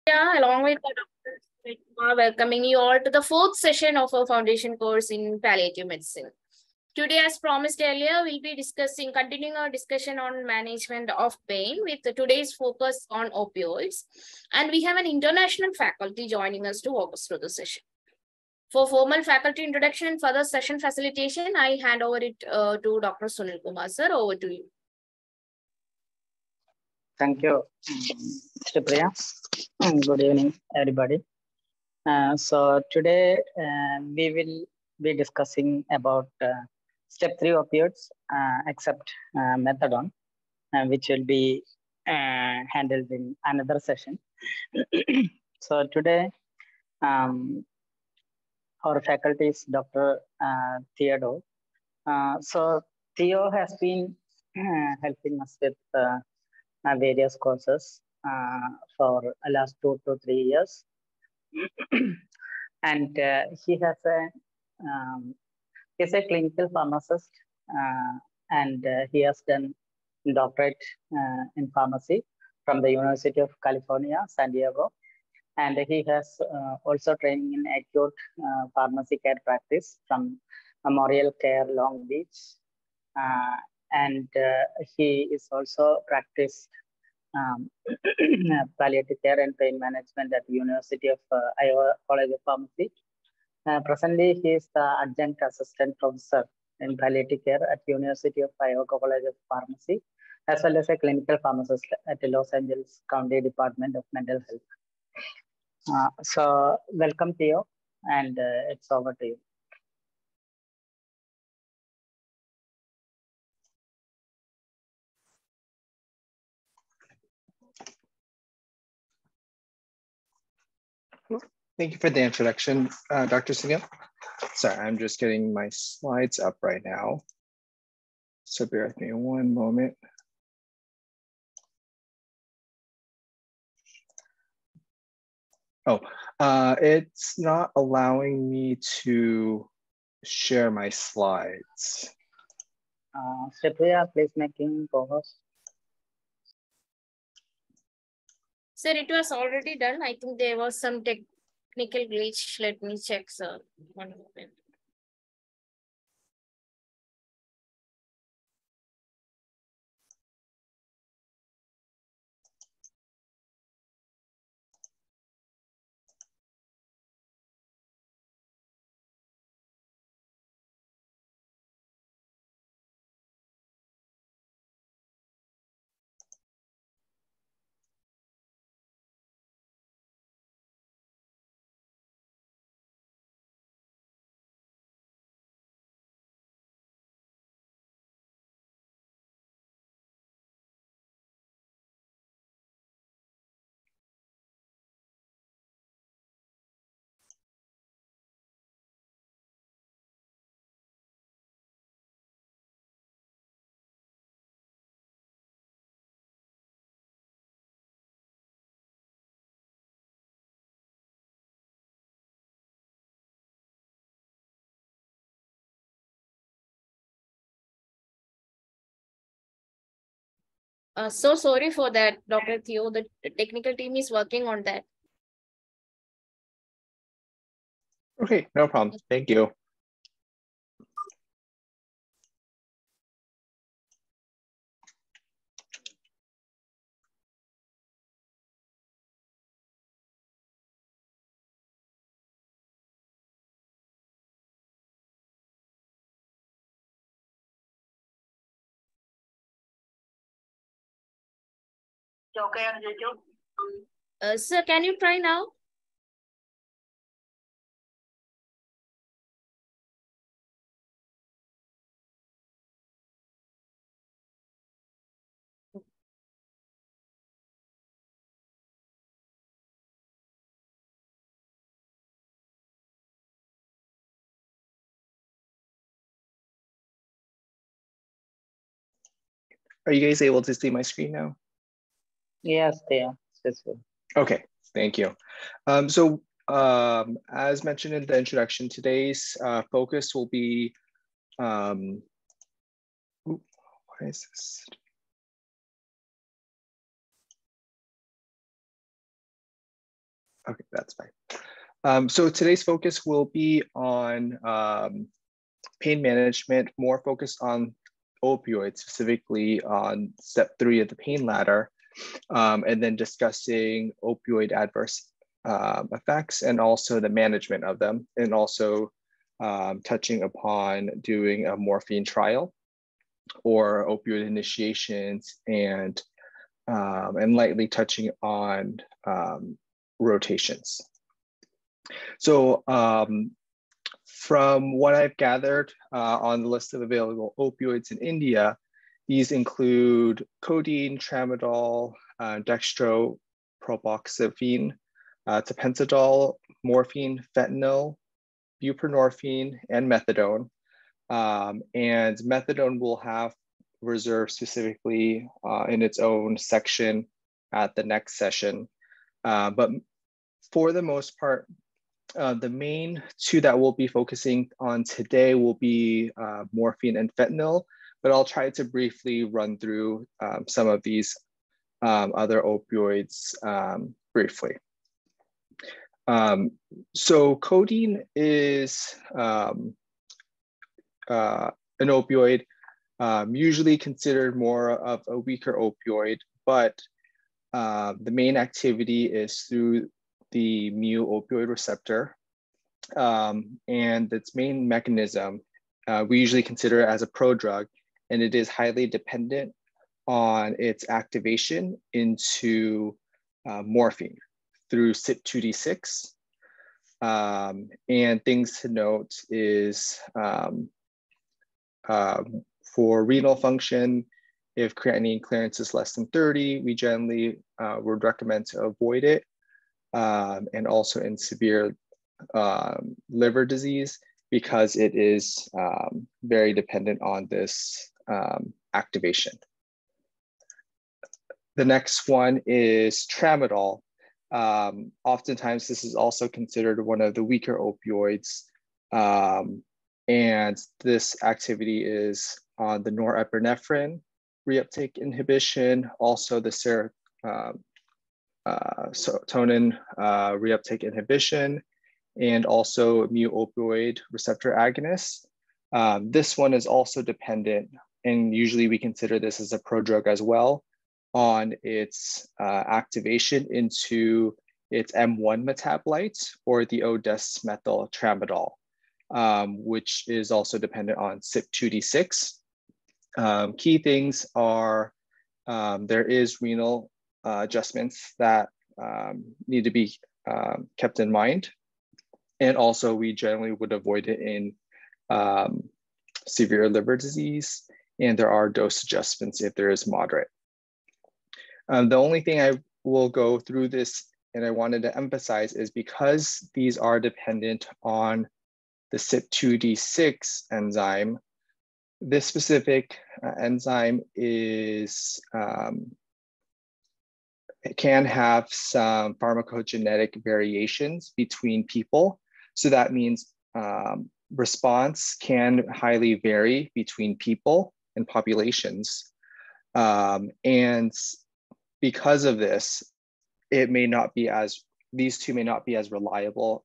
Yeah, along with Dr. Sridhar, welcoming you all to the fourth session of our foundation course in palliative medicine. Today, as promised earlier, we'll be continuing our discussion on management of pain with today's focus on opioids. And we have an international faculty joining us to walk us through the session. For formal faculty introduction and further session facilitation, I hand over it to Dr. Sunil Kumar, sir. Over to you. Thank you, Mr. Priya. Good evening, everybody. So today we will be discussing about step 3 opioids except methadone, which will be handled in another session. So today our faculty is Dr. Theodore. So Theo has been helping us with various courses for the last 2 to 3 years. And he has he's a clinical pharmacist and he has done doctorate in pharmacy from the University of California, San Diego. And he has also training in acute pharmacy care practice from Memorial Care, Long Beach. And he is also practiced palliative care and pain management at the University of Iowa College of Pharmacy. Presently, he is the adjunct assistant professor in palliative care at University of Iowa College of Pharmacy, as well as a clinical pharmacist at the Los Angeles County Department of Mental Health. So welcome, Theo, and it's over to you. Thank you for the introduction, Dr. Sunil. Sorry, I'm just getting my slides up right now. So bear with me one moment. Oh, it's not allowing me to share my slides. Shreya, please making co-host. Sir, it was already done. I think there was some technical glitch. Let me check, sir. 1 moment. So sorry for that, Dr. Theo. The technical team is working on that. Okay, no problem. Thank you. Sir, can you try now? Are you guys able to see my screen now? Yes, Theo. Okay, thank you. As mentioned in the introduction, today's focus will be, what is this? Okay, that's fine. So today's focus will be on pain management, more focused on opioids, specifically on step 3 of the pain ladder, and then discussing opioid adverse effects and also the management of them, and also touching upon doing a morphine trial or opioid initiations, and lightly touching on rotations. So from what I've gathered on the list of available opioids in India, these include codeine, tramadol, dextropropoxyphene, tapentadol, morphine, fentanyl, buprenorphine, and methadone. And methadone will have reserved specifically in its own section at the next session. But for the most part, the main 2 that we'll be focusing on today will be morphine and fentanyl, but I'll try to briefly run through some of these other opioids briefly. So codeine is an opioid, usually considered more of a weaker opioid, but the main activity is through the mu opioid receptor, and its main mechanism we usually consider it as a prodrug, and it is highly dependent on its activation into morphine through CYP2D6. And things to note is for renal function, if creatinine clearance is less than 30, we generally would recommend to avoid it. And also in severe liver disease, because it is very dependent on this activation. The next one is tramadol. Oftentimes, this is also considered one of the weaker opioids. And this activity is on the norepinephrine reuptake inhibition, also the serotonin reuptake inhibition, and also mu opioid receptor agonists. This one is also dependent, and usually we consider this as a prodrug as well, on its activation into its M1 metabolite, or the O-desmethyltramadol, which is also dependent on CYP2D6. Key things are there is renal adjustments that need to be kept in mind. And also we generally would avoid it in severe liver disease, and there are dose adjustments if there is moderate. The only thing I will go through this, and I wanted to emphasize, is because these are dependent on the CYP2D6 enzyme, this specific enzyme is it can have some pharmacogenetic variations between people. So that means response can highly vary between people and populations. And because of this, it may not be as, these two may not be as reliable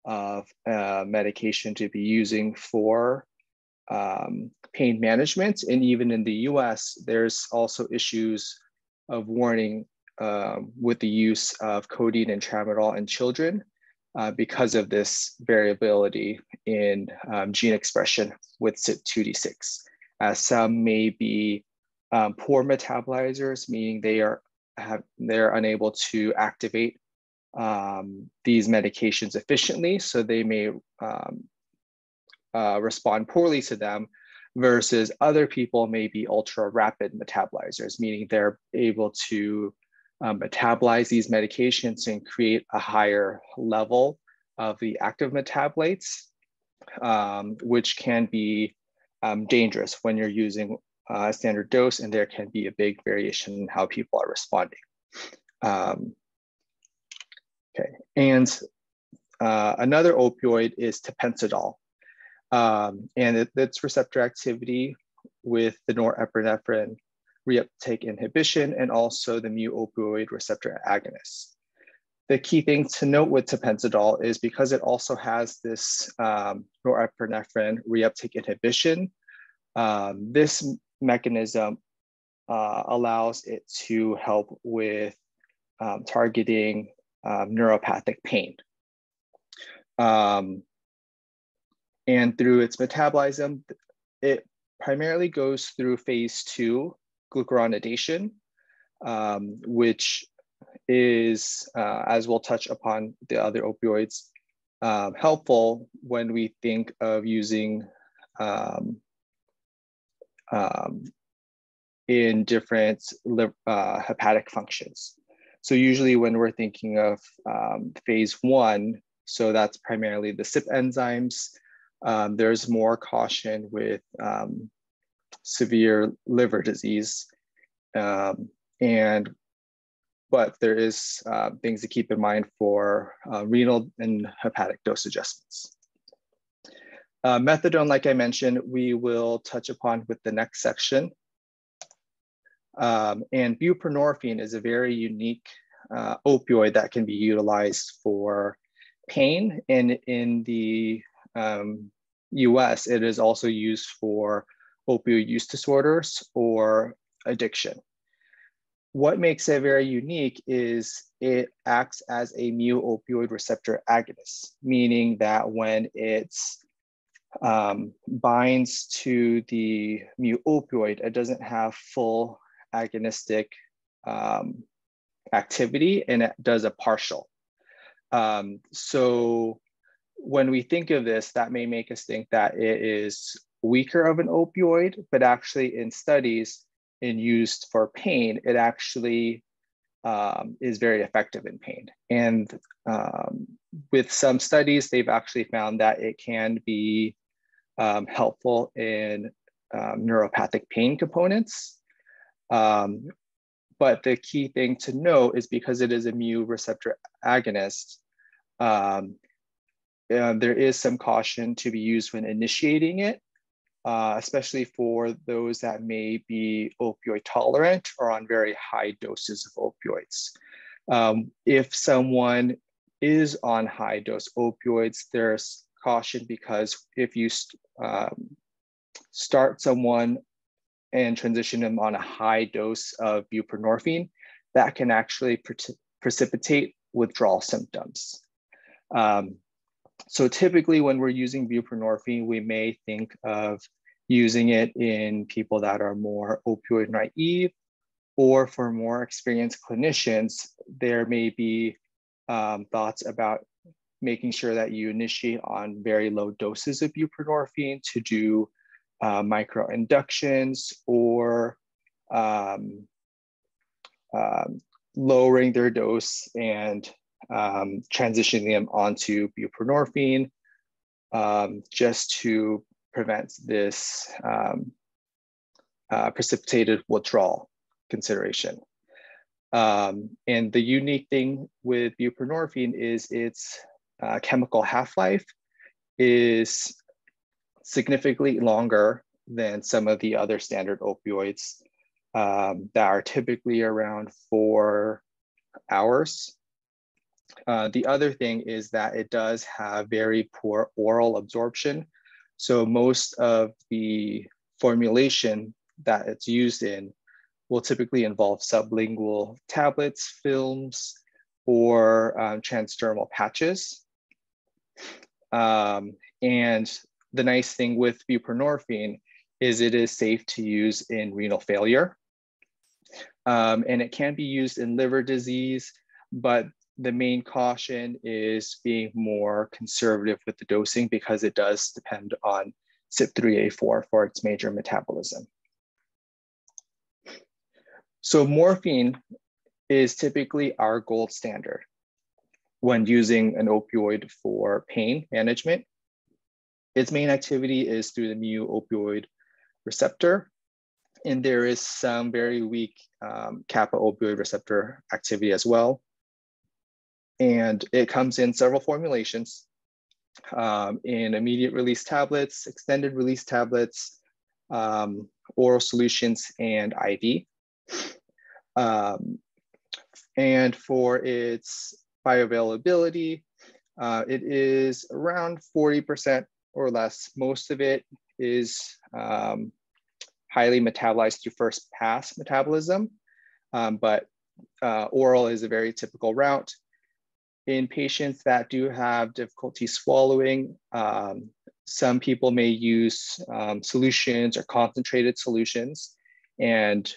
of medication to be using for pain management. And even in the US, there's also issues of warning with the use of codeine and tramadol in children because of this variability in gene expression with CYP2D6. Some may be poor metabolizers, meaning they're unable to activate these medications efficiently, so they may respond poorly to them, versus other people may be ultra rapid metabolizers, meaning they're able to metabolize these medications and create a higher level of the active metabolites, which can be dangerous when you're using a standard dose, and there can be a big variation in how people are responding. Okay, and another opioid is tapentadol. And its receptor activity with the norepinephrine reuptake inhibition, and also the mu opioid receptor agonist. The key thing to note with tapentadol is because it also has this norepinephrine reuptake inhibition, this mechanism allows it to help with targeting neuropathic pain. And through its metabolism, it primarily goes through phase 2 glucuronidation, which is, as we'll touch upon the other opioids, helpful when we think of using in different hepatic functions. So usually when we're thinking of phase 1, so that's primarily the CYP enzymes, there's more caution with severe liver disease. But there is things to keep in mind for renal and hepatic dose adjustments. Methadone, like I mentioned, we will touch upon with the next section. And buprenorphine is a very unique opioid that can be utilized for pain. And in the US, it is also used for opioid use disorders or addiction. What makes it very unique is it acts as a mu-opioid receptor agonist, meaning that when it binds to the mu-opioid, it doesn't have full agonistic activity, and it does a partial. So when we think of this, that may make us think that it is weaker of an opioid, but actually in studies and used for pain, it actually is very effective in pain. And with some studies, they've actually found that it can be helpful in neuropathic pain components. But the key thing to note is because it is a mu receptor agonist, there is some caution to be used when initiating it, especially for those that may be opioid tolerant or on very high doses of opioids. If someone is on high dose opioids, there's caution because if you start someone and transition them on a high dose of buprenorphine, that can actually precipitate withdrawal symptoms. So typically when we're using buprenorphine, we may think of using it in people that are more opioid naive, or for more experienced clinicians, there may be thoughts about making sure that you initiate on very low doses of buprenorphine to do microinductions or lowering their dose and transitioning them onto buprenorphine just to prevent this precipitated withdrawal consideration. And the unique thing with buprenorphine is its chemical half-life is significantly longer than some of the other standard opioids that are typically around 4 hours. The other thing is that it does have very poor oral absorption. So most of the formulation that it's used in will typically involve sublingual tablets, films, or transdermal patches. And the nice thing with buprenorphine is it is safe to use in renal failure. And it can be used in liver disease, but the main caution is being more conservative with the dosing because it does depend on CYP3A4 for its major metabolism. So morphine is typically our gold standard when using an opioid for pain management. Its main activity is through the mu-opioid receptor, and there is some very weak kappa opioid receptor activity as well. And it comes in several formulations, in immediate release tablets, extended release tablets, oral solutions, and IV. And for its bioavailability, it is around 40% or less. Most of it is highly metabolized through first pass metabolism, but oral is a very typical route. In patients that do have difficulty swallowing, some people may use solutions or concentrated solutions and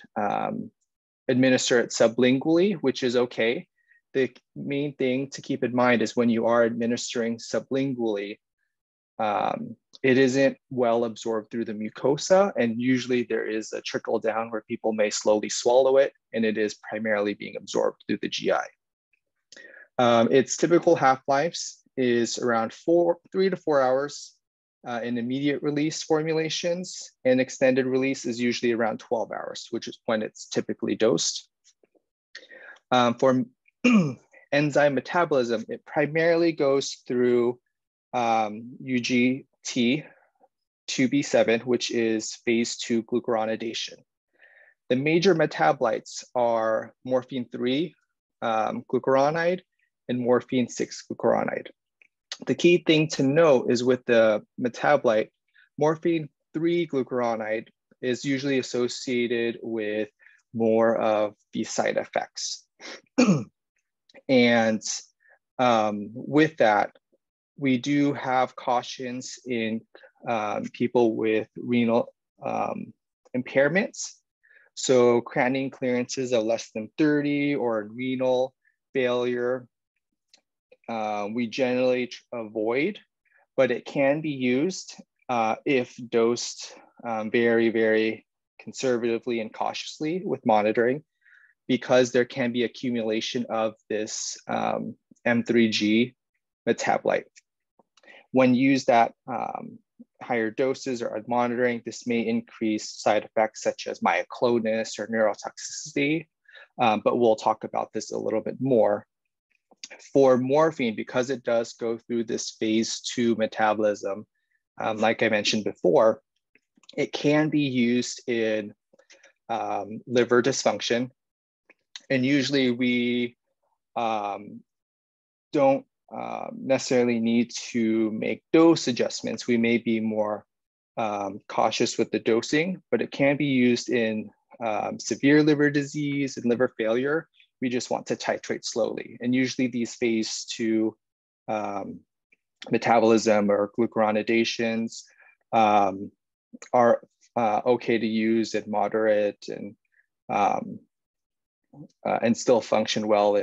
administer it sublingually, which is okay. The main thing to keep in mind is when you are administering sublingually, it isn't well absorbed through the mucosa, and usually there is a trickle down where people may slowly swallow it, and it is primarily being absorbed through the GI. Its typical half-lives is around 3 to 4 hours in immediate release formulations, and extended release is usually around 12 hours, which is when it's typically dosed. For enzyme metabolism, it primarily goes through UGT2B7, which is phase 2 glucuronidation. The major metabolites are morphine-3 glucuronide and morphine-6 glucuronide. The key thing to note is with the metabolite, morphine-3 glucuronide is usually associated with more of the side effects. And with that, we do have cautions in people with renal impairments. So creatinine clearances of less than 30 or renal failure, we generally avoid, but it can be used if dosed very, very conservatively and cautiously with monitoring, because there can be accumulation of this M3G metabolite. When used at higher doses or monitoring, this may increase side effects such as myoclonus or neurotoxicity, but we'll talk about this a little bit more. For morphine, because it does go through this phase 2 metabolism, like I mentioned before, it can be used in liver dysfunction. And usually we don't necessarily need to make dose adjustments. We may be more cautious with the dosing, but it can be used in severe liver disease and liver failure. We just want to titrate slowly. And usually these phase 2 metabolism or glucuronidations are okay to use at moderate and still function well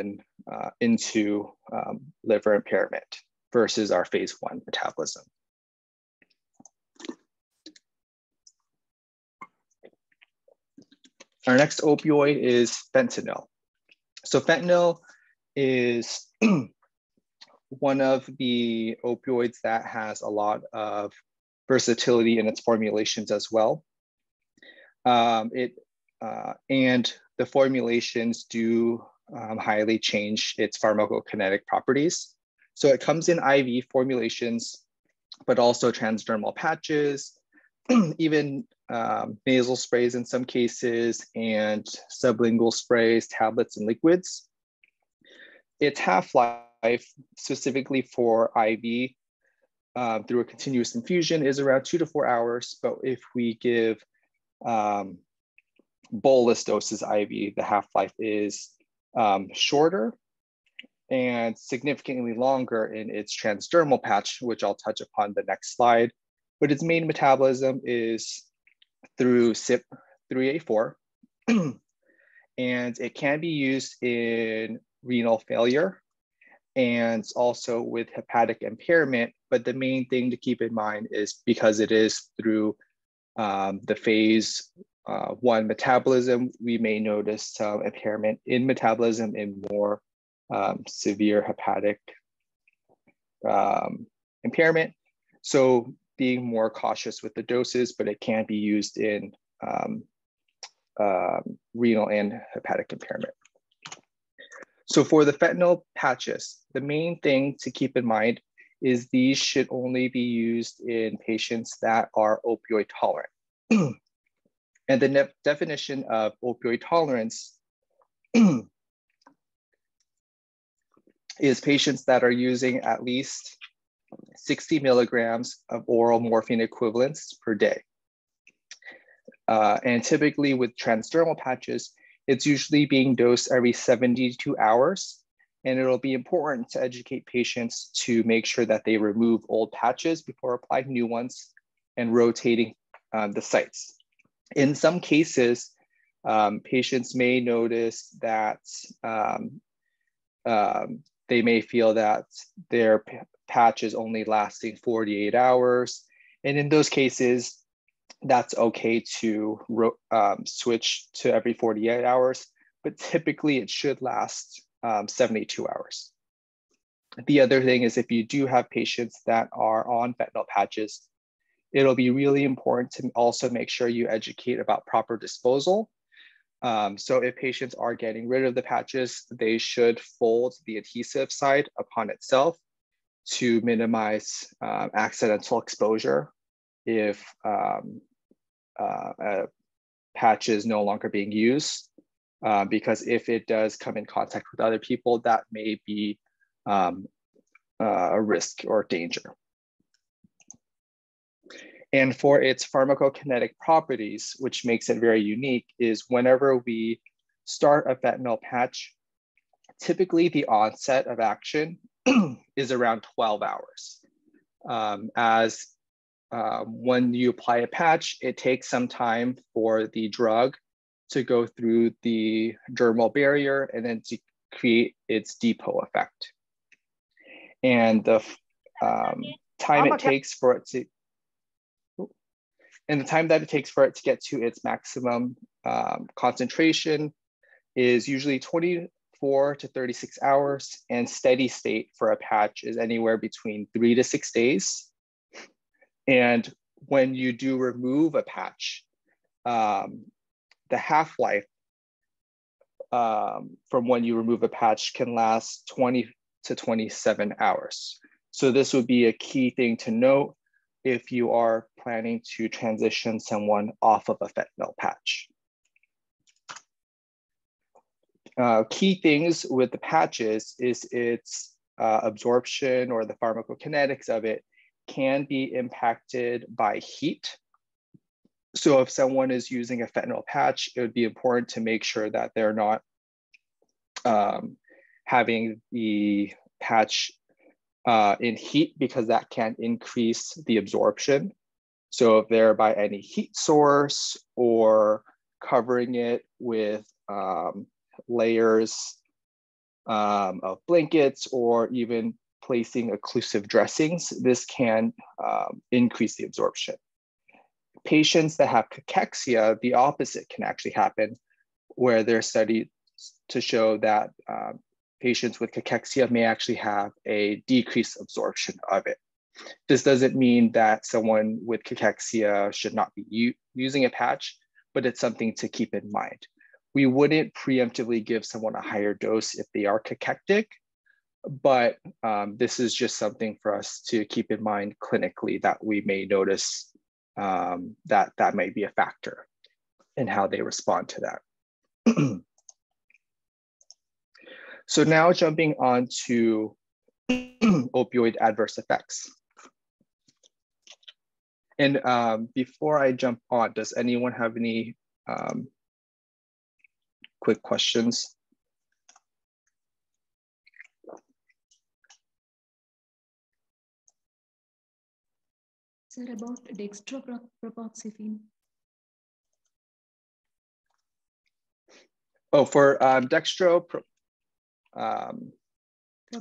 into liver impairment versus our phase 1 metabolism. Our next opioid is fentanyl. So fentanyl is one of the opioids that has a lot of versatility in its formulations as well. And the formulations do highly change its pharmacokinetic properties. So it comes in IV formulations, but also transdermal patches, even nasal sprays in some cases, and sublingual sprays, tablets, and liquids. Its half-life, specifically for IV through a continuous infusion, is around 2 to 4 hours. But if we give bolus doses IV, the half-life is shorter and significantly longer in its transdermal patch, which I'll touch upon the next slide. But its main metabolism is through CYP3A4, and it can be used in renal failure and also with hepatic impairment. But the main thing to keep in mind is because it is through the phase 1 metabolism, we may notice some impairment in metabolism in more severe hepatic impairment. So being more cautious with the doses, but it can be used in renal and hepatic impairment. So for the fentanyl patches, the main thing to keep in mind is these should only be used in patients that are opioid tolerant. And the definition of opioid tolerance is patients that are using at least 60 milligrams of oral morphine equivalents per day. And typically with transdermal patches, it's usually being dosed every 72 hours. And it'll be important to educate patients to make sure that they remove old patches before applying new ones and rotating the sites. In some cases, patients may notice that they may feel that their patch is only lasting 48 hours. And in those cases, that's okay to switch to every 48 hours, but typically it should last 72 hours. The other thing is if you do have patients that are on fentanyl patches, it'll be really important to also make sure you educate about proper disposal. So if patients are getting rid of the patches, they should fold the adhesive side upon itself to minimize accidental exposure if a patch is no longer being used. Because if it does come in contact with other people, that may be a risk or danger. And for its pharmacokinetic properties, which makes it very unique, is whenever we start a fentanyl patch, typically the onset of action is around 12 hours. When you apply a patch, it takes some time for the drug to go through the dermal barrier and then to create its depot effect. And the time it takes for it to, and the time that it takes for it to get to its maximum concentration is usually 24 to 36 hours, and steady state for a patch is anywhere between 3 to 6 days. And when you do remove a patch, the half-life from when you remove a patch can last 20 to 27 hours. So this would be a key thing to note if you are planning to transition someone off of a fentanyl patch. Key things with the patches is its absorption, or the pharmacokinetics of it can be impacted by heat. So if someone is using a fentanyl patch, it would be important to make sure that they're not having the patch in heat, because that can increase the absorption. So if they're by any heat source or covering it with layers of blankets, or even placing occlusive dressings, this can increase the absorption. Patients that have cachexia, the opposite can actually happen, where there's studies to show that patients with cachexia may actually have a decreased absorption of it. This doesn't mean that someone with cachexia should not be using a patch, but it's something to keep in mind. We wouldn't preemptively give someone a higher dose if they are cachectic, but this is just something for us to keep in mind clinically, that we may notice that may be a factor in how they respond to that. So now jumping on to opioid adverse effects. And before I jump on, does anyone have any quick questions? Sir, about dextropropoxyphene. Oh, for dextro,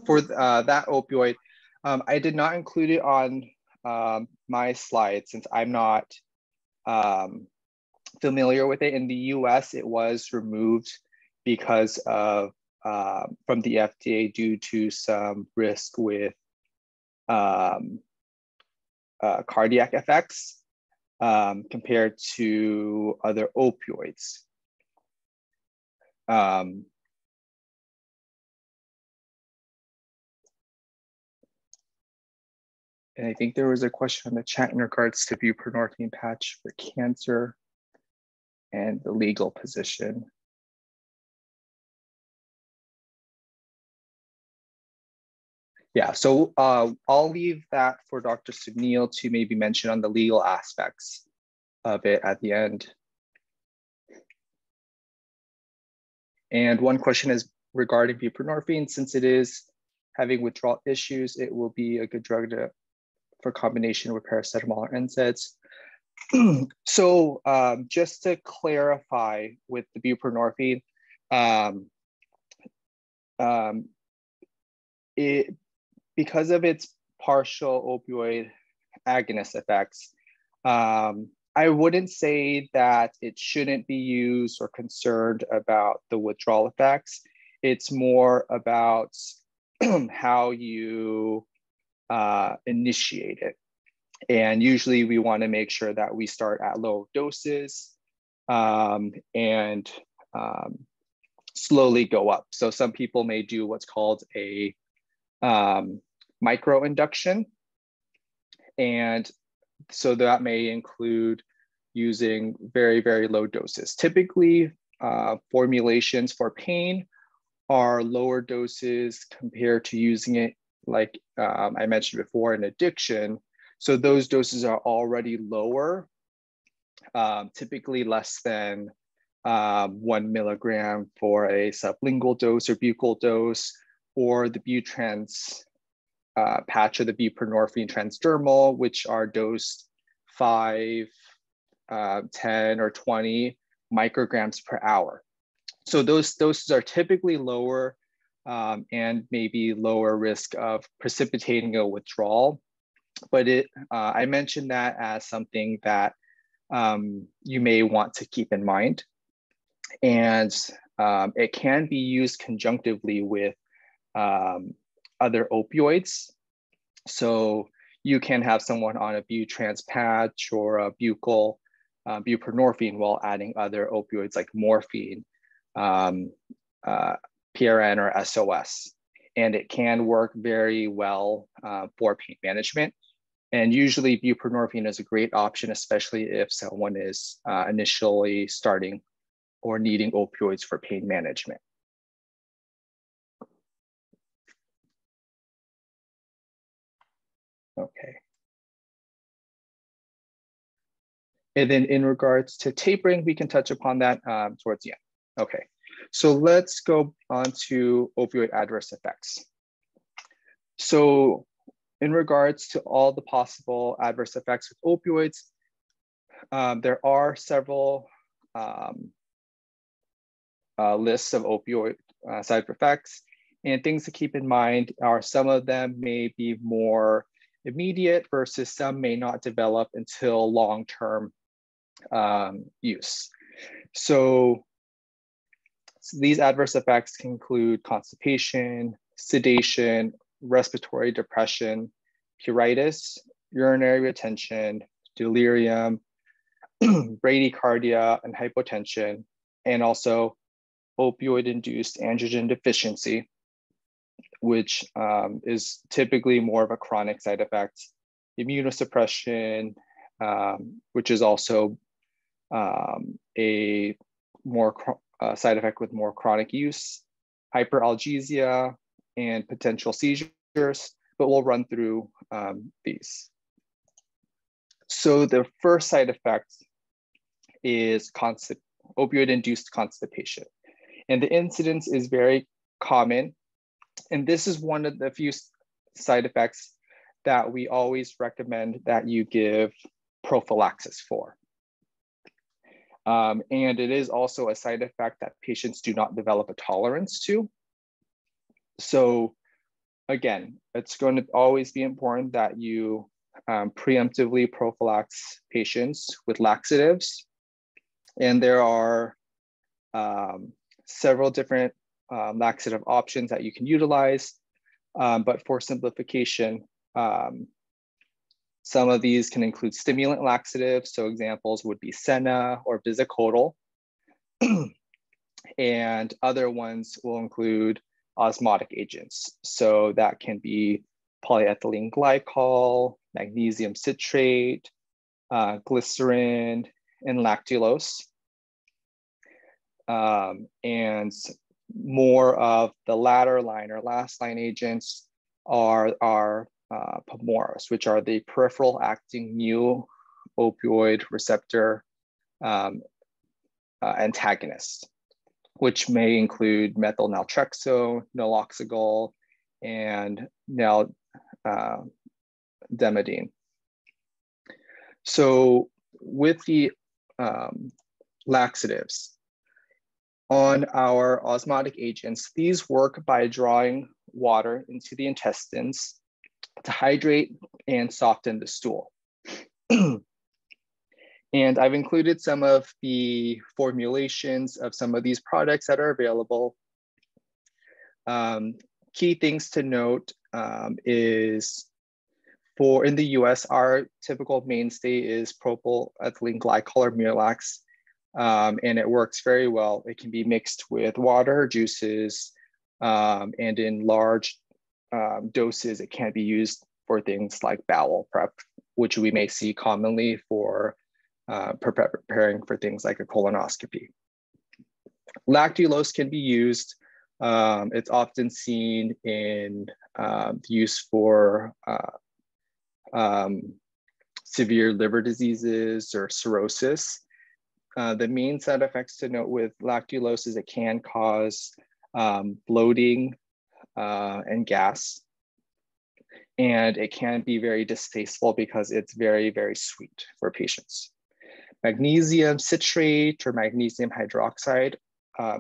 for that opioid, I did not include it on my slide since I'm not familiar with it. In the US, it was removed because of from the FDA due to some risk with cardiac effects compared to other opioids. And I think there was a question in the chat in regards to buprenorphine patch for cancer and the legal position. Yeah, so I'll leave that for Dr. Sunil to maybe mention on the legal aspects of it at the end. And one question is regarding buprenorphine. Since it is having withdrawal issues, it will be a good drug for combination with paracetamol or NSAIDs. So just to clarify with the buprenorphine, because of its partial opioid agonist effects, I wouldn't say that it shouldn't be used or concerned about the withdrawal effects. It's more about how you initiate it. And usually we want to make sure that we start at low doses and slowly go up. So some people may do what's called a micro induction. And so that may include using very, very low doses. Typically, formulations for pain are lower doses compared to using it, like I mentioned before, in addiction. So those doses are already lower, typically less than 1 milligram for a sublingual dose or buccal dose, or the butrans patch or the buprenorphine transdermal, which are dosed 5, 10, or 20 micrograms per hour. So those doses are typically lower and maybe lower risk of precipitating a withdrawal. But I mentioned that as something that you may want to keep in mind. And it can be used conjunctively with other opioids. So you can have someone on a butrans patch or a buccal buprenorphine while adding other opioids like morphine, PRN or SOS. And it can work very well for pain management. And usually buprenorphine is a great option, especially if someone is initially starting or needing opioids for pain management. Okay. And then in regards to tapering, we can touch upon that towards the end. Okay, so let's go on to opioid adverse effects. So in regards to all the possible adverse effects with opioids, there are several lists of opioid side effects. And things to keep in mind are some of them may be more immediate versus some may not develop until long-term use. So these adverse effects can include constipation, sedation, respiratory depression, pruritus, urinary retention, delirium, bradycardia, and hypotension, and also opioid-induced androgen deficiency, which is typically more of a chronic side effect, immunosuppression, which is also a more side effect with more chronic use, hyperalgesia, and potential seizures, but we'll run through these. So the first side effect is opioid-induced constipation. And the incidence is very common. And this is one of the few side effects that we always recommend that you give prophylaxis for. And it is also a side effect that patients do not develop a tolerance to. So again, it's going to always be important that you preemptively prophylax patients with laxatives. And there are several different laxative options that you can utilize. But for simplification, some of these can include stimulant laxatives. So examples would be Senna or Bisacodyl. And other ones will include osmotic agents. So that can be polyethylene glycol, magnesium citrate, glycerin, and lactulose. And more of the latter line or last line agents are PMORs, which are the peripheral acting mu opioid receptor antagonists, which may include methyl naltrexone, naloxegol, and naldehyde. So with the laxatives, on our osmotic agents, these work by drawing water into the intestines to hydrate and soften the stool. And I've included some of the formulations of some of these products that are available. Key things to note is in the US, our typical mainstay is propylethylene glycol or Miralax, and it works very well. It can be mixed with water, juices, and in large doses, it can be used for things like bowel prep, which we may see commonly for preparing for things like a colonoscopy. Lactulose can be used. It's often seen in use for severe liver diseases or cirrhosis. The main side effects to note with lactulose is it can cause bloating and gas. And it can be very distasteful because it's very, very sweet for patients. Magnesium citrate or magnesium hydroxide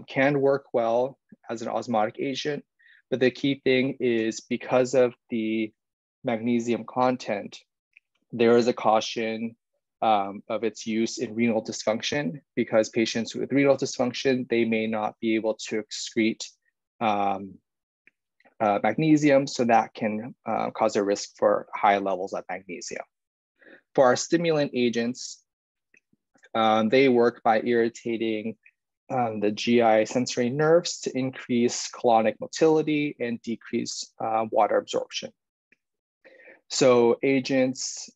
can work well as an osmotic agent, but the key thing is because of the magnesium content, there is a caution of its use in renal dysfunction, because patients with renal dysfunction, they may not be able to excrete magnesium, so that can cause a risk for high levels of magnesium. For our stimulant agents, they work by irritating the GI sensory nerves to increase colonic motility and decrease water absorption. So agents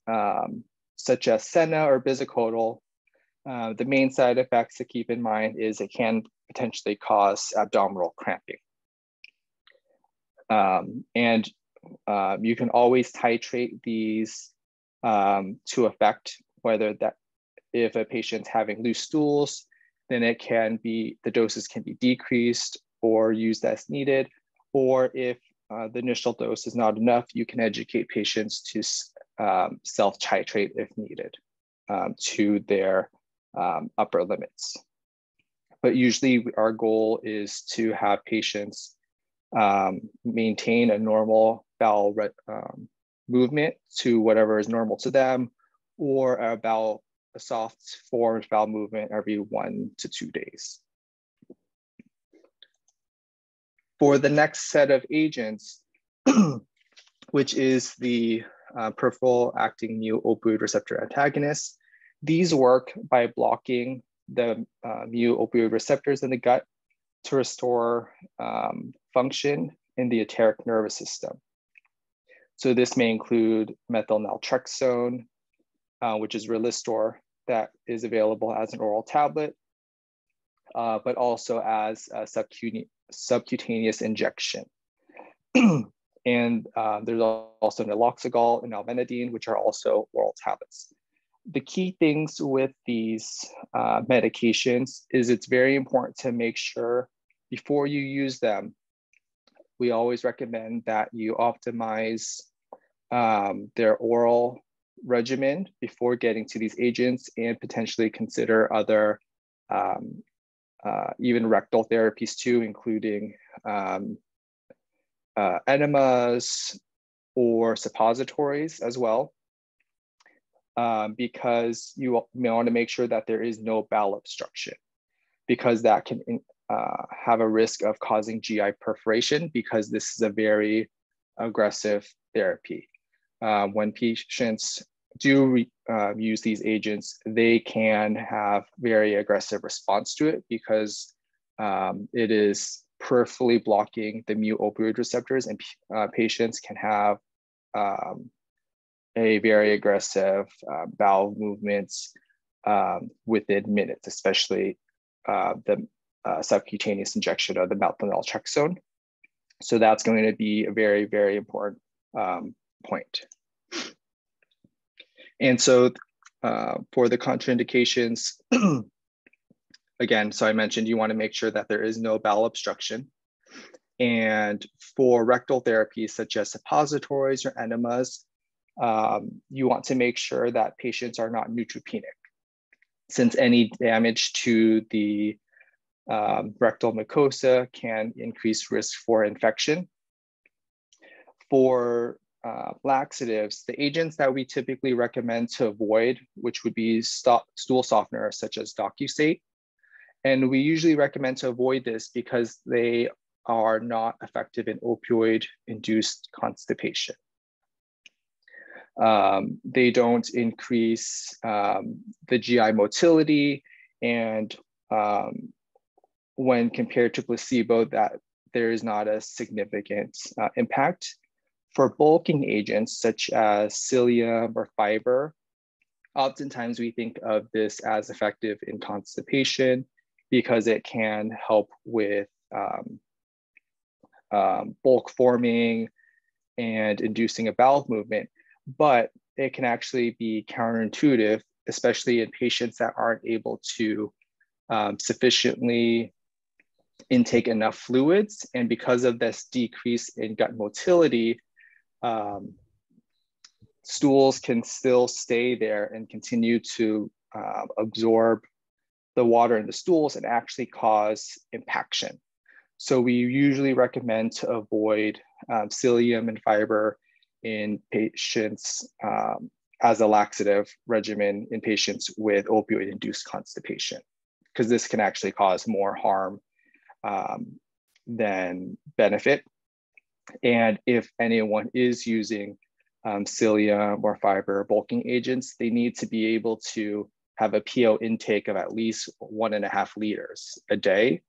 such as senna or bisacodyl, the main side effects to keep in mind is it can potentially cause abdominal cramping. And you can always titrate these to affect whether that if a patient's having loose stools, then it can be, the doses can be decreased or used as needed. Or if the initial dose is not enough, you can educate patients to self-titrate if needed to their upper limits. But usually our goal is to have patients maintain a normal bowel movement to whatever is normal to them, or about a soft forward bowel movement every 1 to 2 days. For the next set of agents, which is the peripheral acting mu opioid receptor antagonists, these work by blocking the mu opioid receptors in the gut to restore function in the enteric nervous system. So this may include methyl naltrexone, which is Relistor, that is available as an oral tablet, but also as a subcutaneous injection. And there's also naloxegol and naldehyde, which are also oral tablets. The key things with these medications is it's very important to make sure before you use them, we always recommend that you optimize their oral regimen before getting to these agents, and potentially consider other even rectal therapies too, including enemas or suppositories as well, because you may want to make sure that there is no bowel obstruction, because that can have a risk of causing GI perforation, because this is a very aggressive therapy. When patients do use these agents, they can have very aggressive response to it, because it is peripherally blocking the mu opioid receptors, and patients can have a very aggressive bowel movements within minutes, especially the subcutaneous injection of the methyl naltrexone. So that's going to be a very, very important point. And so for the contraindications, again, so I mentioned you want to make sure that there is no bowel obstruction. And for rectal therapies such as suppositories or enemas, you want to make sure that patients are not neutropenic, since any damage to the rectal mucosa can increase risk for infection. For laxatives, the agents that we typically recommend to avoid, which would be stool softeners such as docusate. And we usually recommend to avoid this because they are not effective in opioid-induced constipation. They don't increase the GI motility, and when compared to placebo, that there is not a significant impact. For bulking agents such as psyllium or fiber, oftentimes we think of this as effective in constipation because it can help with bulk forming and inducing a bowel movement, but it can actually be counterintuitive, especially in patients that aren't able to sufficiently intake enough fluids. And because of this decrease in gut motility, stools can still stay there and continue to absorb the water in the stools and actually cause impaction. So we usually recommend to avoid psyllium and fiber in patients as a laxative regimen in patients with opioid-induced constipation, because this can actually cause more harm than benefit. And if anyone is using psyllium or fiber bulking agents, they need to be able to have a PO intake of at least 1.5 liters a day.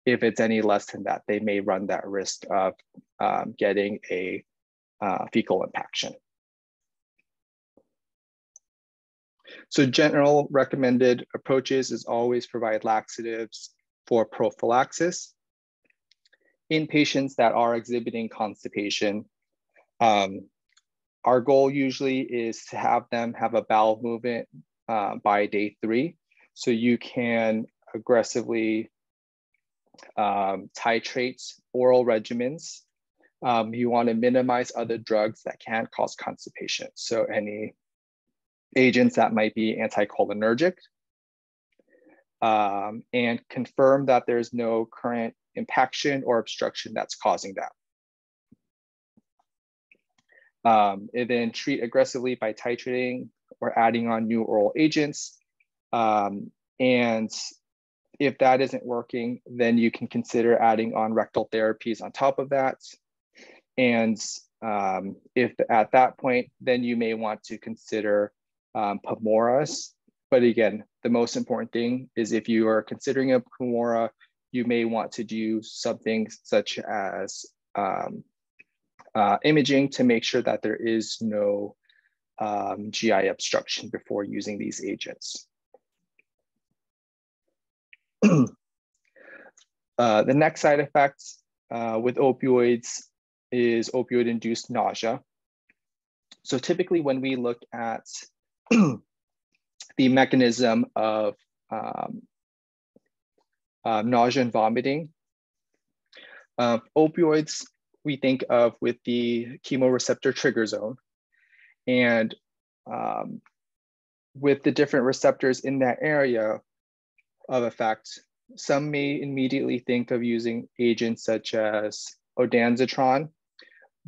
If it's any less than that, they may run that risk of getting a fecal impaction. So general recommended approaches is always provide laxatives for prophylaxis. In patients that are exhibiting constipation, our goal usually is to have them have a bowel movement by day 3. So you can aggressively titrate oral regimens. You want to minimize other drugs that can cause constipation. So any agents that might be anticholinergic, and confirm that there's no current impaction or obstruction that's causing that. And then treat aggressively by titrating or adding on new oral agents. And if that isn't working, then you can consider adding on rectal therapies on top of that. And if at that point, then you may want to consider Pamoras. But again, the most important thing is if you are considering a Pamora, you may want to do something such as imaging to make sure that there is no GI obstruction before using these agents. The next side effect with opioids is opioid-induced nausea. So typically when we look at the mechanism of nausea and vomiting, opioids we think of with the chemoreceptor trigger zone. And with the different receptors in that area of effect, some may immediately think of using agents such as ondansetron,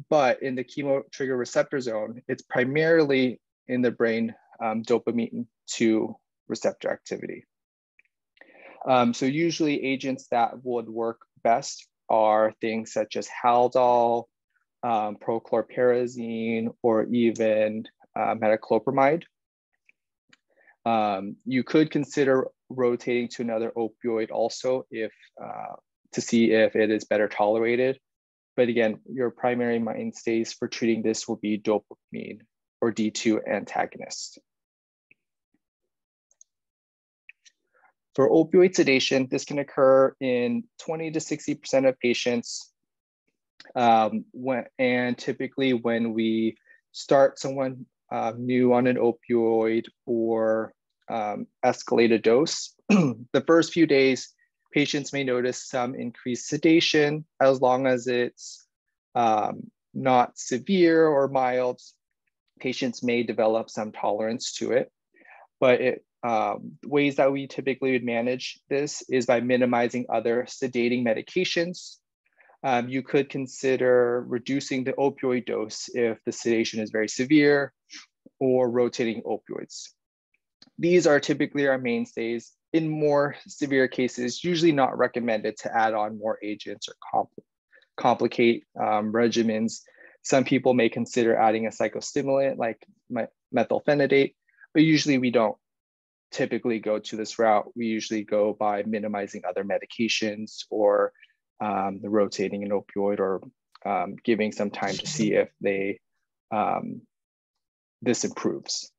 but in the chemo trigger receptor zone, it's primarily in the brain dopamine 2 receptor activity. So usually agents that would work best are things such as Haldol, prochlorperazine, or even metoclopramide. You could consider rotating to another opioid also if to see if it is better tolerated. But again, your primary mainstays for treating this will be dopamine or D2 antagonist. For opioid sedation, this can occur in 20 to 60% of patients. And typically when we start someone new on an opioid or escalated dose, the first few days, patients may notice some increased sedation. As long as it's not severe or mild, patients may develop some tolerance to it. But ways that we typically would manage this is by minimizing other sedating medications. You could consider reducing the opioid dose if the sedation is very severe, or rotating opioids. These are typically our mainstays. In more severe cases, usually not recommended to add on more agents or complicate regimens. Some people may consider adding a psychostimulant like methylphenidate, but usually we don't typically go to this route. We usually go by minimizing other medications or the rotating an opioid, or giving some time to see if this improves.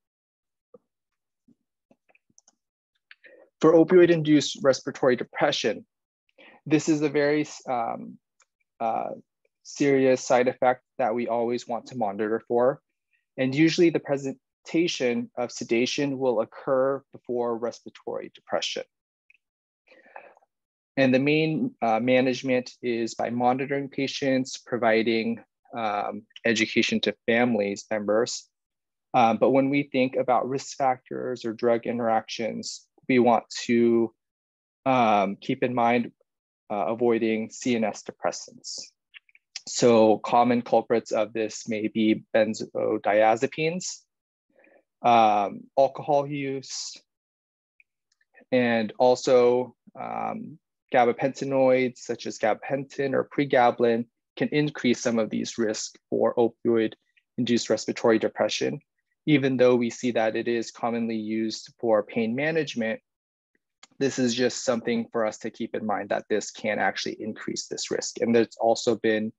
For opioid-induced respiratory depression, this is a very serious side effect that we always want to monitor for. And usually the presentation of sedation will occur before respiratory depression. And the main management is by monitoring patients, providing education to families members. But when we think about risk factors or drug interactions, we want to keep in mind avoiding CNS depressants. So common culprits of this may be benzodiazepines, alcohol use, and also gabapentinoids such as gabapentin or pregabalin can increase some of these risks for opioid-induced respiratory depression. Even though we see that it is commonly used for pain management, this is just something for us to keep in mind, that this can actually increase this risk. And there's also been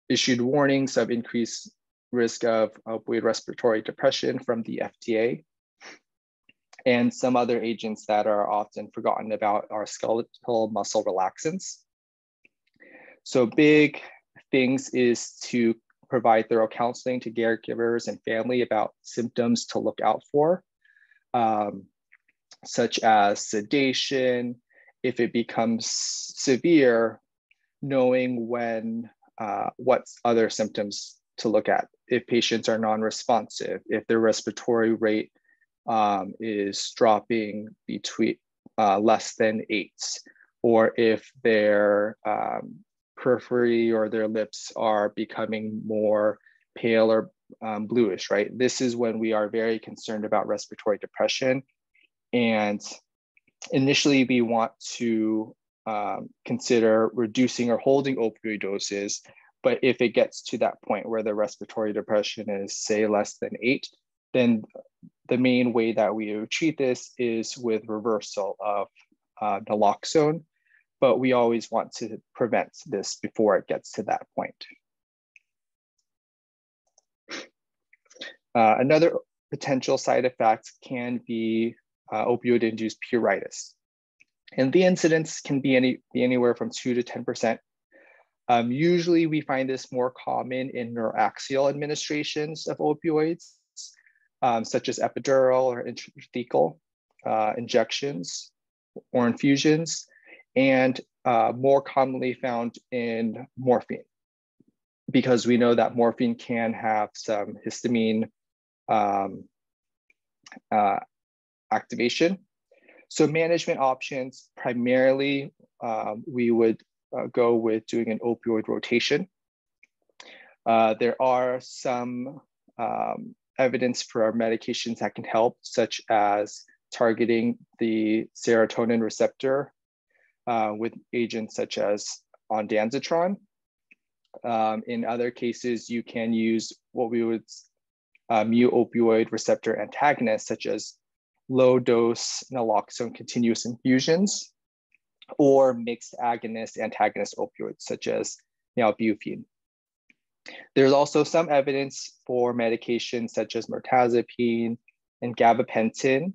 issued warnings of increased risk of opioid respiratory depression from the FDA. And some other agents that are often forgotten about are skeletal muscle relaxants. So big things is to provide thorough counseling to caregivers and family about symptoms to look out for, such as sedation. If it becomes severe, knowing when, what other symptoms to look at. If patients are non-responsive, if their respiratory rate is dropping between less than 8, or if their periphery or their lips are becoming more pale or bluish, right? This is when we are very concerned about respiratory depression. And initially we want to consider reducing or holding opioid doses. But if it gets to that point where the respiratory depression is, say, less than 8, then the main way that we would treat this is with reversal of naloxone. But we always want to prevent this before it gets to that point. Another potential side effect can be opioid-induced pruritus. And the incidence can be anywhere from 2 to 10%. Usually we find this more common in neuroaxial administrations of opioids, such as epidural or intrathecal injections or infusions, and more commonly found in morphine, because we know that morphine can have some histamine activation. So management options, primarily, we would go with doing an opioid rotation. There are some evidence for medications that can help, such as targeting the serotonin receptor with agents such as ondansetron. In other cases, you can use what we would mu-opioid receptor antagonists, such as low-dose naloxone continuous infusions, or mixed agonist antagonist opioids, such as nalbuphine. There's also some evidence for medications such as mirtazapine and gabapentin.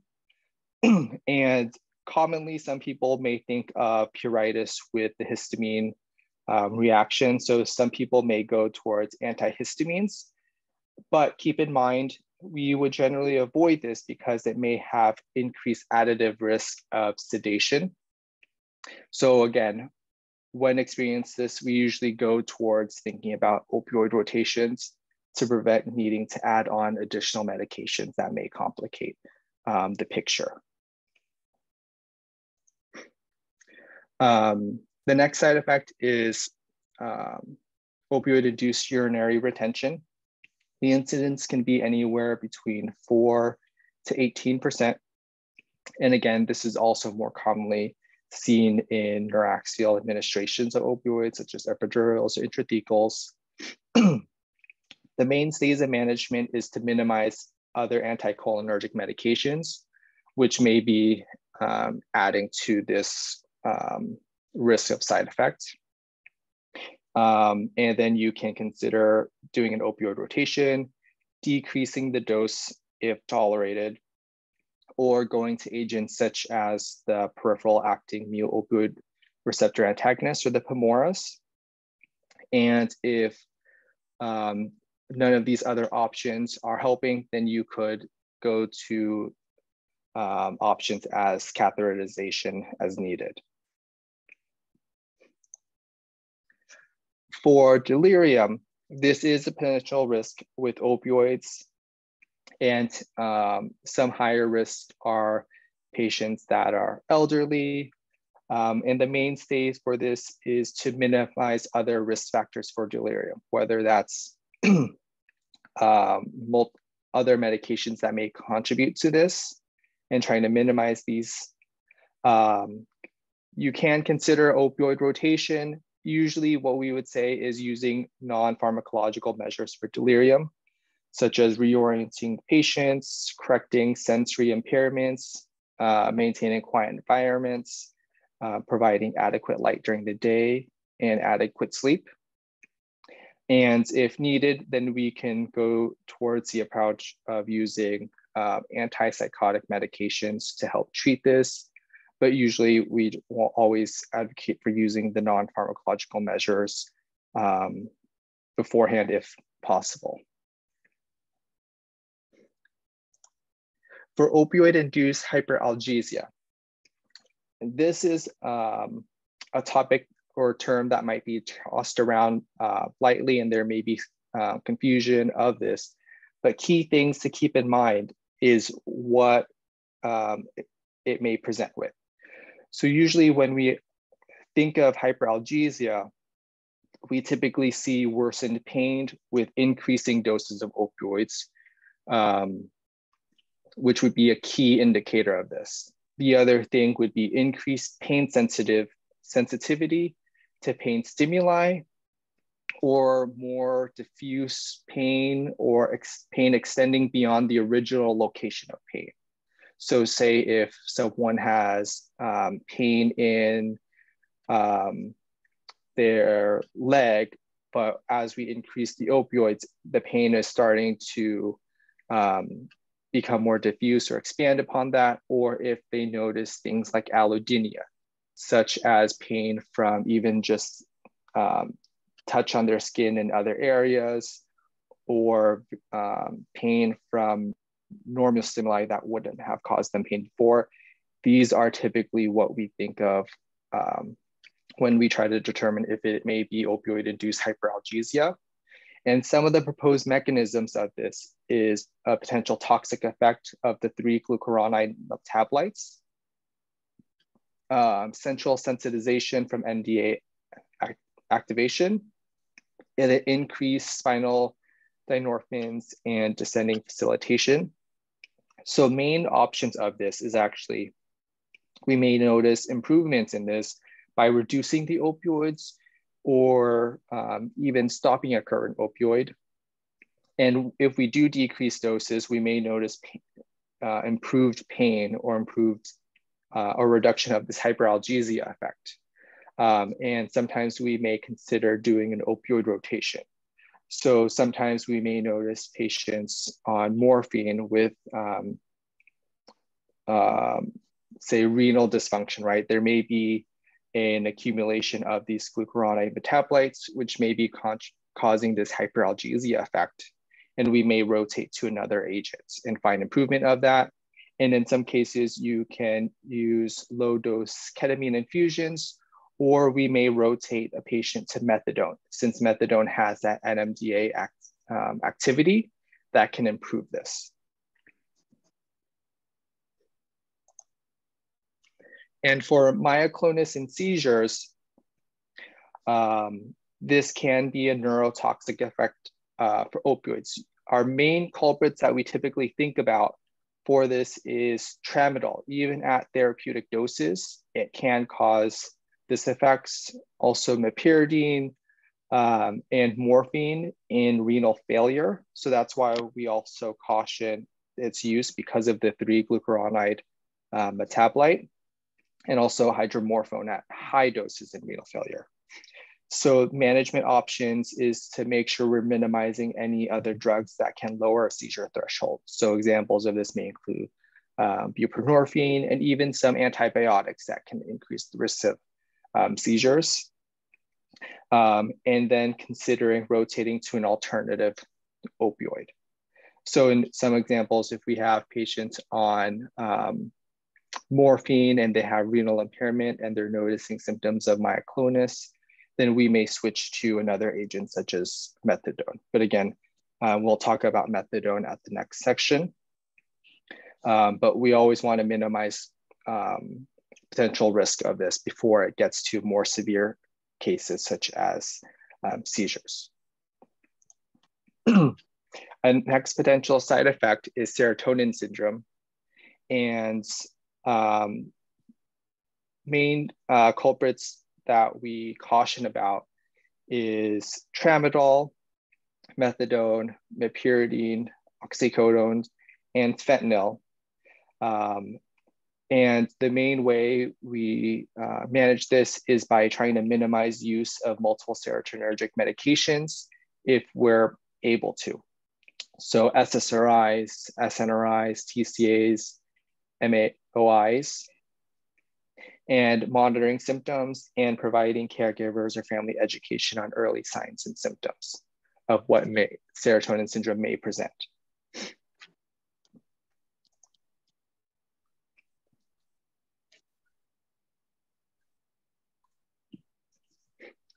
And commonly, some people may think of pruritus with the histamine reaction. So some people may go towards antihistamines, but keep in mind, we would generally avoid this because it may have increased additive risk of sedation. So again, when experiencing this, we usually go towards thinking about opioid rotations to prevent needing to add on additional medications that may complicate the picture. The next side effect is opioid-induced urinary retention. The incidence can be anywhere between 4 to 18%. And again, this is also more commonly seen in neuraxial administrations of opioids, such as epidurals or intrathecals. The mainstays of management is to minimize other anticholinergic medications, which may be adding to this risk of side effects. And then you can consider doing an opioid rotation, decreasing the dose if tolerated, or going to agents such as the peripheral acting mu-opioid receptor antagonists or the PMORAs. And if none of these other options are helping, then you could go to options as catheterization as needed. For delirium, this is a potential risk with opioids, and some higher risks are patients that are elderly. And the mainstays for this is to minimize other risk factors for delirium, whether that's other medications that may contribute to this, and trying to minimize these. You can consider opioid rotation. Usually what we would say is using non-pharmacological measures for delirium, such as reorienting patients, correcting sensory impairments, maintaining quiet environments, providing adequate light during the day, and adequate sleep. And if needed, then we can go towards the approach of using antipsychotic medications to help treat this. But usually we will always advocate for using the non-pharmacological measures beforehand if possible. For opioid-induced hyperalgesia, this is a topic or term that might be tossed around lightly, and there may be confusion of this. But key things to keep in mind is what it may present with. So usually when we think of hyperalgesia, we typically see worsened pain with increasing doses of opioids, which would be a key indicator of this. The other thing would be increased pain sensitivity to pain stimuli, or more diffuse pain, or pain extending beyond the original location of pain. So say if someone has pain in their leg, but as we increase the opioids, the pain is starting to become more diffuse or expand upon that, or if they notice things like allodynia, such as pain from even just touch on their skin in other areas, or pain from normal stimuli that wouldn't have caused them pain before. These are typically what we think of when we try to determine if it may be opioid-induced hyperalgesia. And some of the proposed mechanisms of this is a potential toxic effect of the 3-glucuronide metabolites, central sensitization from NMDA activation, and an increased spinal dynorphins and descending facilitation. So main options of this is actually, we may notice improvements in this by reducing the opioids, or even stopping a current opioid. And if we do decrease doses, we may notice improved pain, or improved or reduction of this hyperalgesia effect. And sometimes we may consider doing an opioid rotation. So sometimes we may notice patients on morphine with, say, renal dysfunction, right? There may be an accumulation of these glucuronide metabolites, which may be causing this hyperalgesia effect. And we may rotate to another agent and find improvement of that. And in some cases, you can use low dose ketamine infusions, or we may rotate a patient to methadone, since methadone has that NMDA activity that can improve this. And for myoclonus in seizures, this can be a neurotoxic effect for opioids. Our main culprits that we typically think about for this is tramadol. Even at therapeutic doses, it can cause this effects. Also meperidine and morphine in renal failure. So that's why we also caution its use because of the 3-glucuronide metabolite, and also hydromorphone at high doses in renal failure. So management options is to make sure we're minimizing any other drugs that can lower a seizure threshold. So examples of this may include buprenorphine and even some antibiotics that can increase the risk of seizures. And then considering rotating to an alternative opioid. So in some examples, if we have patients on morphine and they have renal impairment and they're noticing symptoms of myoclonus, then we may switch to another agent such as methadone. But again, we'll talk about methadone at the next section. But we always want to minimize potential risk of this before it gets to more severe cases such as seizures. A next potential side effect is serotonin syndrome. And main culprits that we caution about is tramadol, methadone, meperidine, oxycodone, and fentanyl. And the main way we manage this is by trying to minimize use of multiple serotonergic medications if we're able to. So SSRIs, SNRIs, TCAs, MAOIs, and monitoring symptoms and providing caregivers or family education on early signs and symptoms of what serotonin syndrome may present.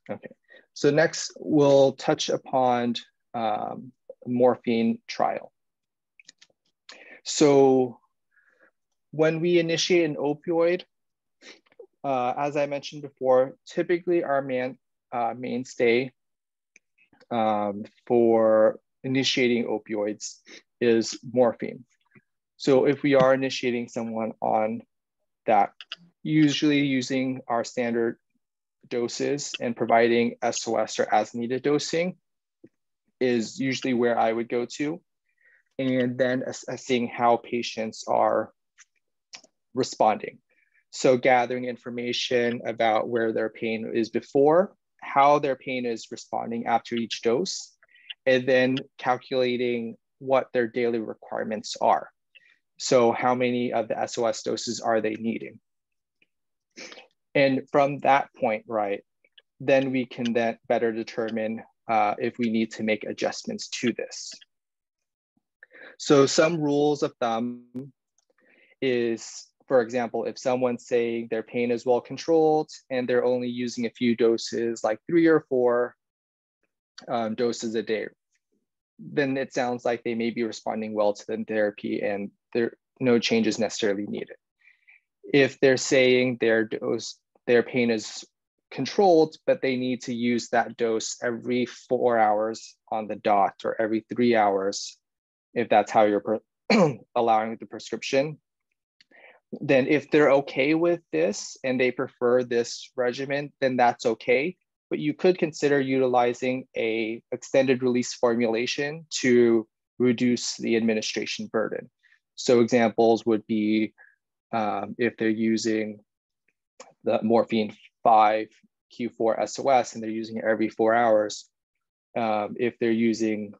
Okay, so next we'll touch upon morphine trial. So when we initiate an opioid, as I mentioned before, typically our mainstay for initiating opioids is morphine. So if we are initiating someone on that, usually using our standard doses and providing SOS or as needed dosing is usually where I would go to. And then assessing how patients are responding. So gathering information about where their pain is before, how their pain is responding after each dose, and then calculating what their daily requirements are. So how many of the SOS doses are they needing? And from that point, right, then we can then better determine if we need to make adjustments to this. So some rules of thumb is, for example, if someone's saying their pain is well controlled and they're only using a few doses, like 3 or 4 doses a day, then it sounds like they may be responding well to the therapy and no change is necessarily needed. If they're saying their pain is controlled, but they need to use that dose every 4 hours on the dot or every 3 hours, if that's how you're allowing the prescription, then if they're okay with this and they prefer this regimen, then that's okay. But you could consider utilizing a extended release formulation to reduce the administration burden. So examples would be if they're using the morphine 5 Q4 SOS and they're using it every 4 hours, if they're using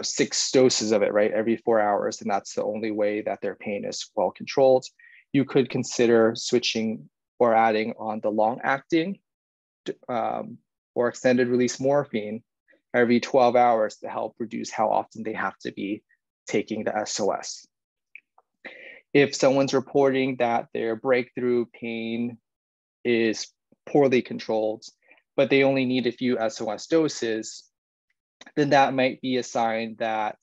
6 doses of it, right, every 4 hours, and that's the only way that their pain is well controlled, you could consider switching or adding on the long-acting or extended release morphine every 12 hours to help reduce how often they have to be taking the SOS. If someone's reporting that their breakthrough pain is poorly controlled, but they only need a few SOS doses, then that might be a sign that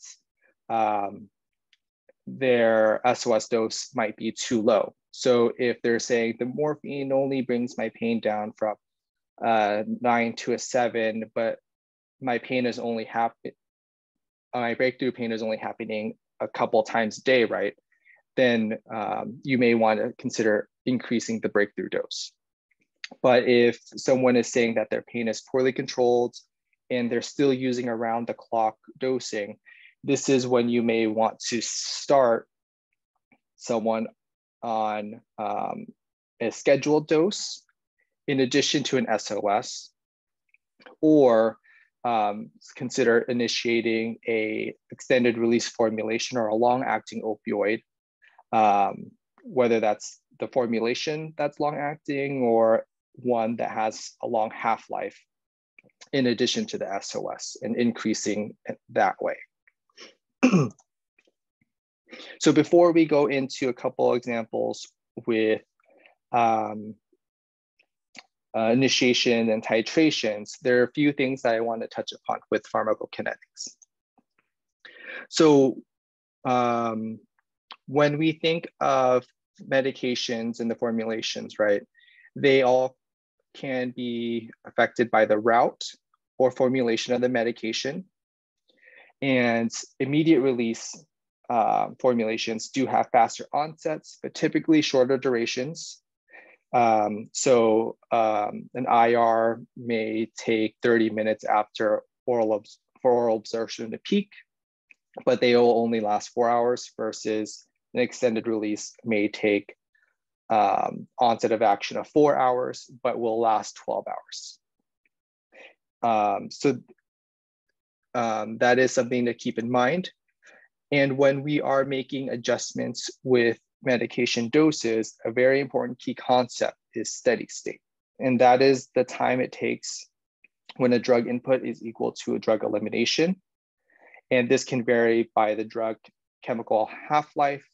their SOS dose might be too low. So if they're saying the morphine only brings my pain down from 9 to a 7, but my pain is only my breakthrough pain is only happening a couple times a day, right? Then you may want to consider increasing the breakthrough dose. But if someone is saying that their pain is poorly controlled and they're still using around the clock dosing, this is when you may want to start someone on a scheduled dose in addition to an SOS, or consider initiating a extended release formulation or a long-acting opioid, whether that's the formulation that's long-acting or one that has a long half-life in addition to the SOS, and increasing that way. So before we go into a couple examples with initiation and titrations, there are a few things that I want to touch upon with pharmacokinetics. So when we think of medications and the formulations, right, they all can be affected by the route or formulation of the medication. And immediate release formulations do have faster onsets, but typically shorter durations. So an IR may take 30 minutes after oral absorption to peak, but they will only last 4 hours, versus an extended release may take onset of action of 4 hours, but will last 12 hours. That is something to keep in mind. And when we are making adjustments with medication doses, a very important key concept is steady state. And that is the time it takes when a drug input is equal to a drug elimination. And this can vary by the drug chemical half-life,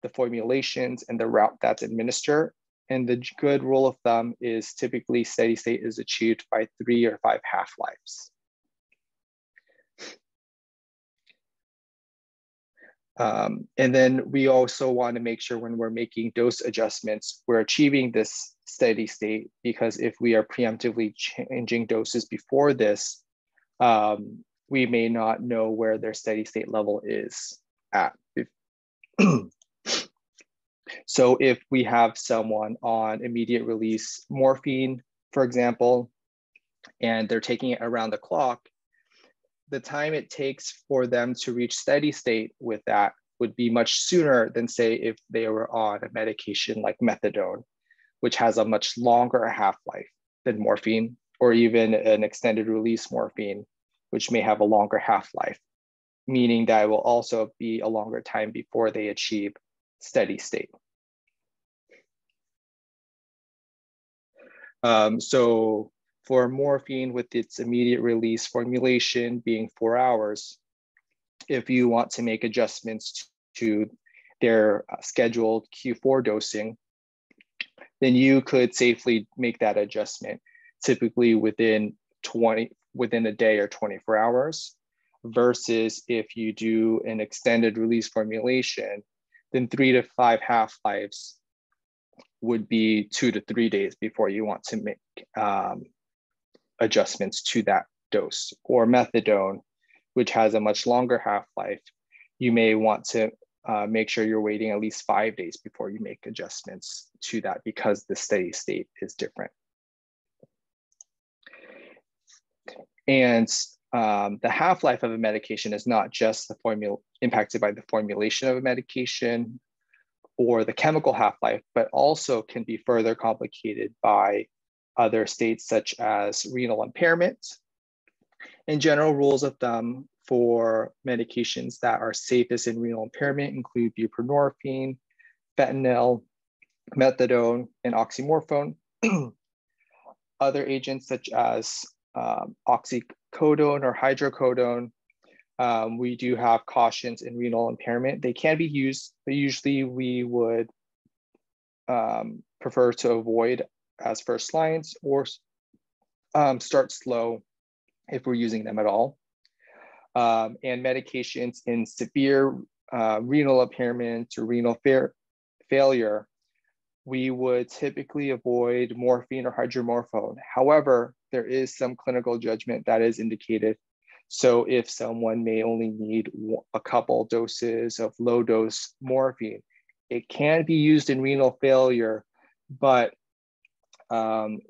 the formulations, and the route that's administered. And the good rule of thumb is typically steady state is achieved by 3 or 5 half-lives. And then we also want to make sure when we're making dose adjustments, we're achieving this steady state, because if we are preemptively changing doses before this, we may not know where their steady state level is at. So if we have someone on immediate release morphine, for example, and they're taking it around the clock, the time it takes for them to reach steady state with that would be much sooner than, say, if they were on a medication like methadone, which has a much longer half-life than morphine, or even an extended release morphine, which may have a longer half-life, meaning that it will also be a longer time before they achieve steady state. So for morphine, with its immediate release formulation being 4 hours, if you want to make adjustments to their scheduled Q4 dosing, then you could safely make that adjustment, typically within a day or 24 hours, versus if you do an extended release formulation, then 3 to 5 half-lives would be 2 to 3 days before you want to make adjustments to that dose. Or methadone, which has a much longer half-life, you may want to make sure you're waiting at least 5 days before you make adjustments to that, because the steady state is different. And the half-life of a medication is not just impacted by the formulation of a medication or the chemical half-life, but also can be further complicated by other states such as renal impairment. And general rules of thumb for medications that are safest in renal impairment include buprenorphine, fentanyl, methadone, and oxymorphone. Other agents such as oxycodone or hydrocodone, we do have cautions in renal impairment. They can be used, but usually we would prefer to avoid as first lines or start slow if we're using them at all. And medications in severe renal impairment or renal failure, we would typically avoid morphine or hydromorphone. However, there is some clinical judgment that is indicated. So if someone may only need a couple doses of low dose morphine, it can be used in renal failure, but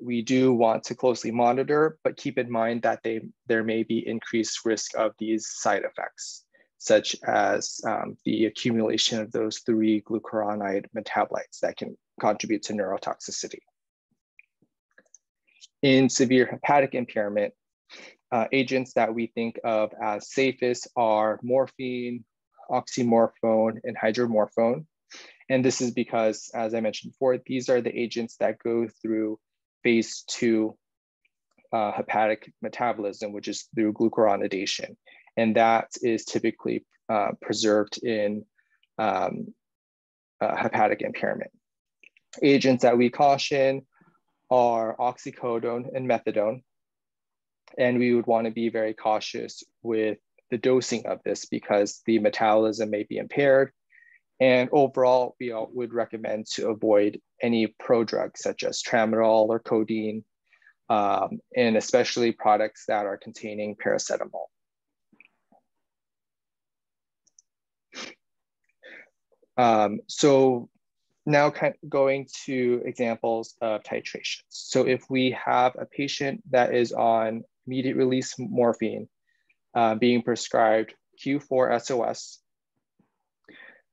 we do want to closely monitor, but keep in mind that there may be increased risk of these side effects, such as the accumulation of those 3 glucuronide metabolites that can contribute to neurotoxicity. In severe hepatic impairment, agents that we think of as safest are morphine, oxymorphone, and hydromorphone. And this is because, as I mentioned before, these are the agents that go through phase 2 hepatic metabolism, which is through glucuronidation. And that is typically preserved in hepatic impairment. Agents that we caution are oxycodone and methadone. And we would want to be very cautious with the dosing of this because the metabolism may be impaired. And overall, we would recommend to avoid any prodrugs such as tramadol or codeine, and especially products that are containing paracetamol. So now going to examples of titrations. So if we have a patient that is on immediate release morphine being prescribed Q4 SOS,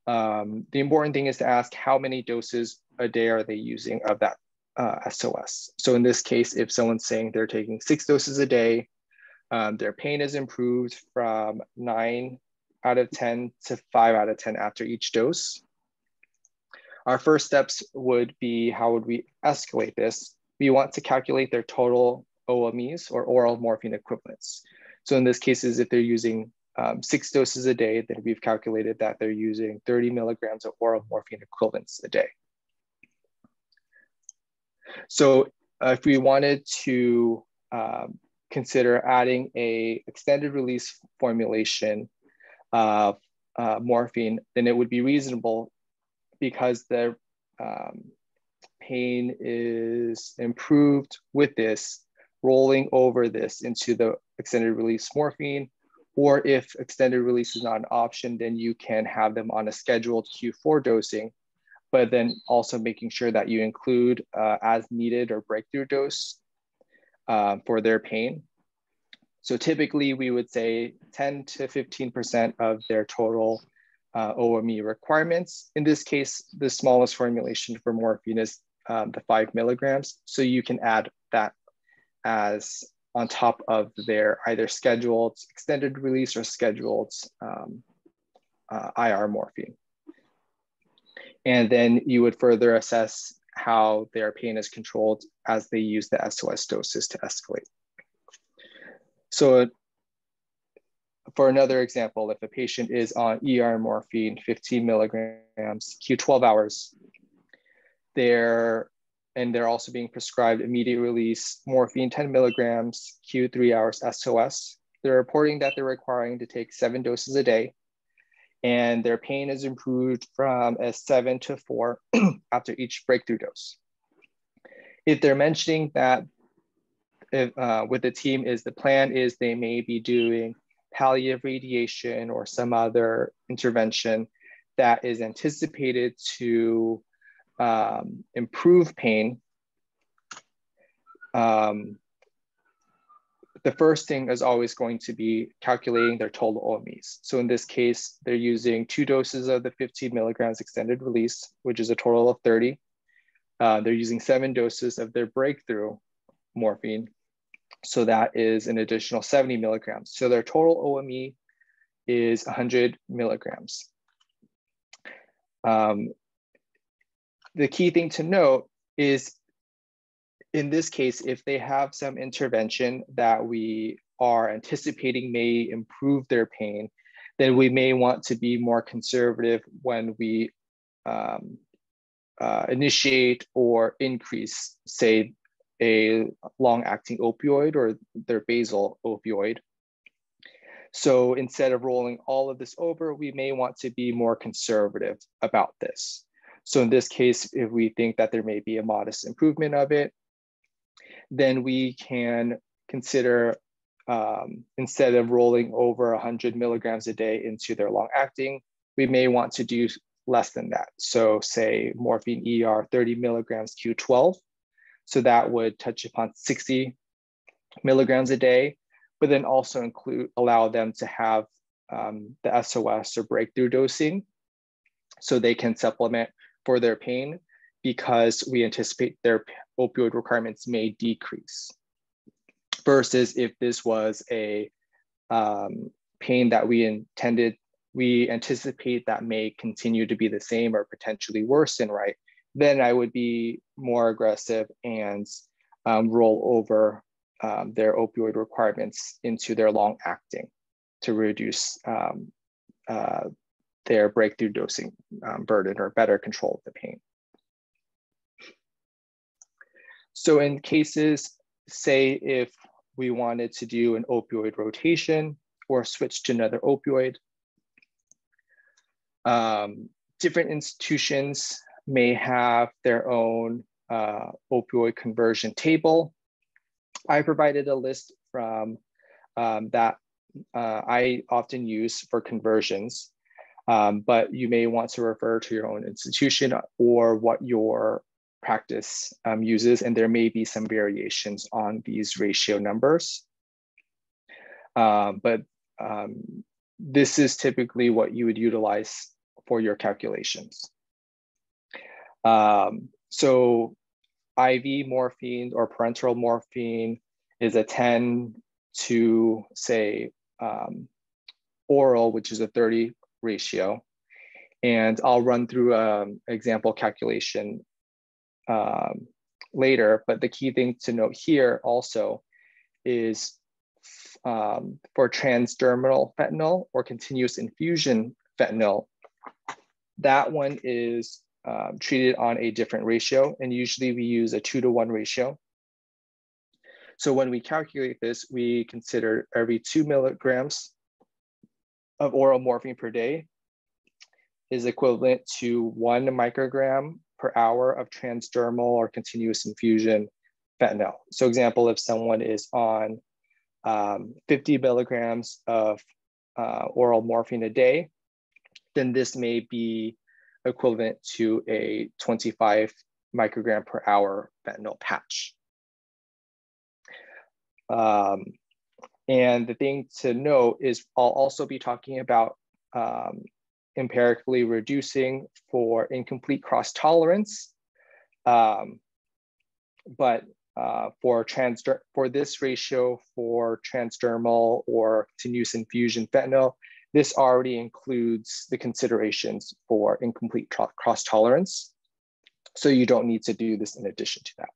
the important thing is to ask how many doses a day are they using of that SOS. So in this case, if someone's saying they're taking 6 doses a day, their pain is improved from 9 out of 10 to 5 out of 10 after each dose. Our first steps would be, how would we escalate this? We want to calculate their total OMEs or oral morphine equivalents. So in this case, if they're using 6 doses a day, then we've calculated that they're using 30 milligrams of oral morphine equivalents a day. So if we wanted to consider adding a extended release formulation of morphine, then it would be reasonable because their pain is improved with this, rolling over this into the extended release morphine. Or if extended release is not an option, then you can have them on a scheduled Q4 dosing, but then also making sure that you include as needed or breakthrough dose for their pain. So typically we would say 10 to 15% of their total OME requirements. In this case, the smallest formulation for morphine is the 5 milligrams. So you can add that as on top of their either scheduled extended release or scheduled IR morphine. And then you would further assess how their pain is controlled as they use the SOS doses to escalate. So for another example, if a patient is on ER morphine, 15 milligrams, Q12 hours, they're also being prescribed immediate release morphine, 10 milligrams, Q3 hours SOS. They're reporting that they're requiring to take 7 doses a day, and their pain is improved from a 7 to 4 after each breakthrough dose. If they're mentioning that with the team the plan is they may be doing palliative radiation or some other intervention that is anticipated to improve pain, the first thing is always going to be calculating their total OMEs. So in this case, they're using 2 doses of the 15 milligrams extended release, which is a total of 30. They're using 7 doses of their breakthrough morphine. So that is an additional 70 milligrams. So their total OME is 100 milligrams. the key thing to note is, in this case, if they have some intervention that we are anticipating may improve their pain, then we may want to be more conservative when we initiate or increase, say, a long-acting opioid or their basal opioid. So instead of rolling all of this over, we may want to be more conservative about this. So in this case, if we think that there may be a modest improvement of it, then we can consider, instead of rolling over 100 milligrams a day into their long-acting, we may want to do less than that. So say morphine ER 30 milligrams Q12. So that would touch upon 60 milligrams a day, but then also allow them to have the SOS or breakthrough dosing so they can supplement for their pain, because we anticipate their opioid requirements may decrease. Versus if this was a pain that we anticipate that may continue to be the same or potentially worsen, right? Then I would be more aggressive and roll over their opioid requirements into their long-acting to reduce their breakthrough dosing burden or better control of the pain. So in cases, say if we wanted to do an opioid rotation or switch to another opioid, different institutions may have their own opioid conversion table. I provided a list from that I often use for conversions, but you may want to refer to your own institution or what your practice uses, and there may be some variations on these ratio numbers. But this is typically what you would utilize for your calculations. So IV morphine or parenteral morphine is a 10 to, say, oral, which is a 30 ratio. And I'll run through an example calculation later, but the key thing to note here also is for transdermal fentanyl or continuous infusion fentanyl, that one is treated on a different ratio, and usually we use a 2-to-1 ratio. So when we calculate this, we consider every 2 milligrams of oral morphine per day is equivalent to 1 microgram per hour of transdermal or continuous infusion fentanyl. So example, if someone is on 50 milligrams of oral morphine a day, then this may be equivalent to a 25 microgram per hour fentanyl patch. And the thing to note is I'll also be talking about empirically reducing for incomplete cross tolerance, but for this ratio for transdermal or continuous infusion fentanyl, this already includes the considerations for incomplete cross tolerance. So you don't need to do this in addition to that.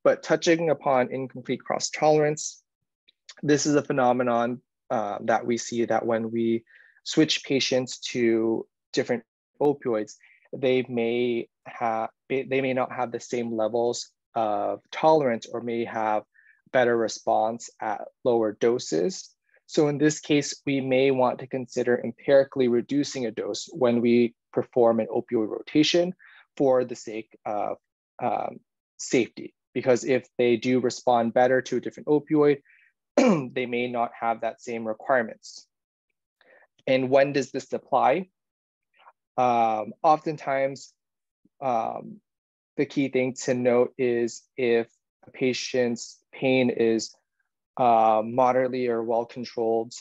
But touching upon incomplete cross tolerance, this is a phenomenon that we see that when we switch patients to different opioids, they may not have the same levels of tolerance or may have better response at lower doses. So in this case, we may want to consider empirically reducing a dose when we perform an opioid rotation for the sake of safety. Because if they do respond better to a different opioid, they may not have that same requirements. And when does this apply? Oftentimes, the key thing to note is if a patient's pain is moderately or well-controlled,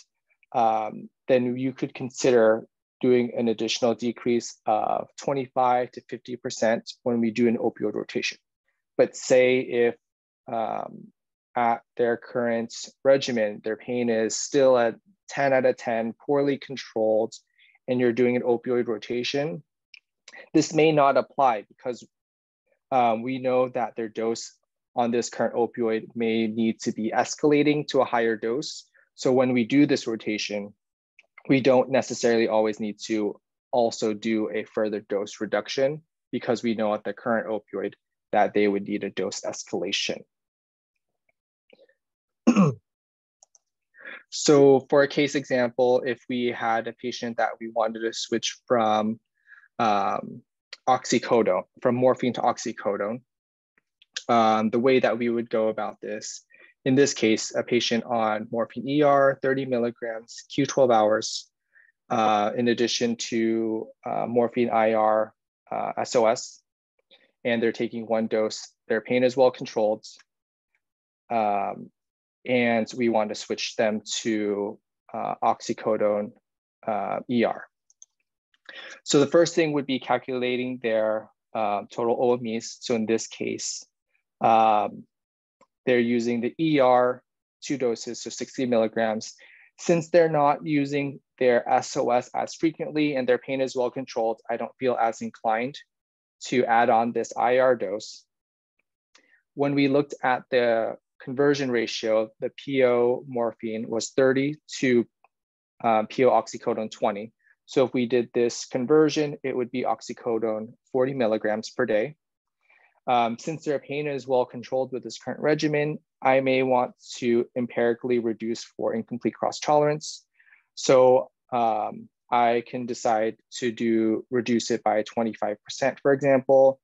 then you could consider doing an additional decrease of 25 to 50% when we do an opioid rotation. But say if at their current regimen, their pain is still at 10 out of 10, poorly controlled, and you're doing an opioid rotation, This may not apply because we know that their dose on this current opioid may need to be escalating to a higher dose. So when we do this rotation, we don't necessarily always need to also do a further dose reduction because we know at the current opioid that they would need a dose escalation. So for a case example, if we had a patient that we wanted to switch from oxycodone, from morphine to oxycodone, the way that we would go about this, in this case, a patient on morphine ER, 30 milligrams, Q12 hours, in addition to morphine IR, SOS, and they're taking one dose, their pain is well controlled, and we want to switch them to oxycodone ER. So the first thing would be calculating their total OMEs. So in this case, they're using the ER 2 doses, so 60 milligrams. Since they're not using their SOS as frequently and their pain is well controlled, I don't feel as inclined to add on this IR dose. When we looked at the conversion ratio, the PO morphine was 30 to PO oxycodone 20. So if we did this conversion, it would be oxycodone 40 milligrams per day. Since their pain is well controlled with this current regimen, I may want to empirically reduce for incomplete cross tolerance. So I can decide to reduce it by 25%, for example,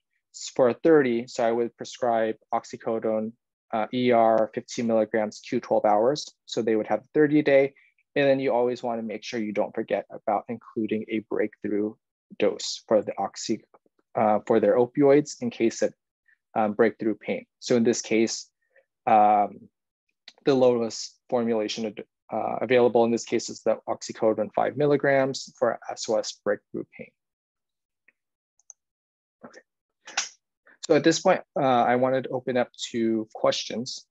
for 30. So I would prescribe oxycodone ER 15 milligrams Q12 hours. So they would have 30 a day. And then you always want to make sure you don't forget about including a breakthrough dose for the for their opioids in case of breakthrough pain. So in this case, the lowest formulation available in this case is the oxycodone 5 milligrams for SOS breakthrough pain. Okay. So at this point, I wanted to open up to questions.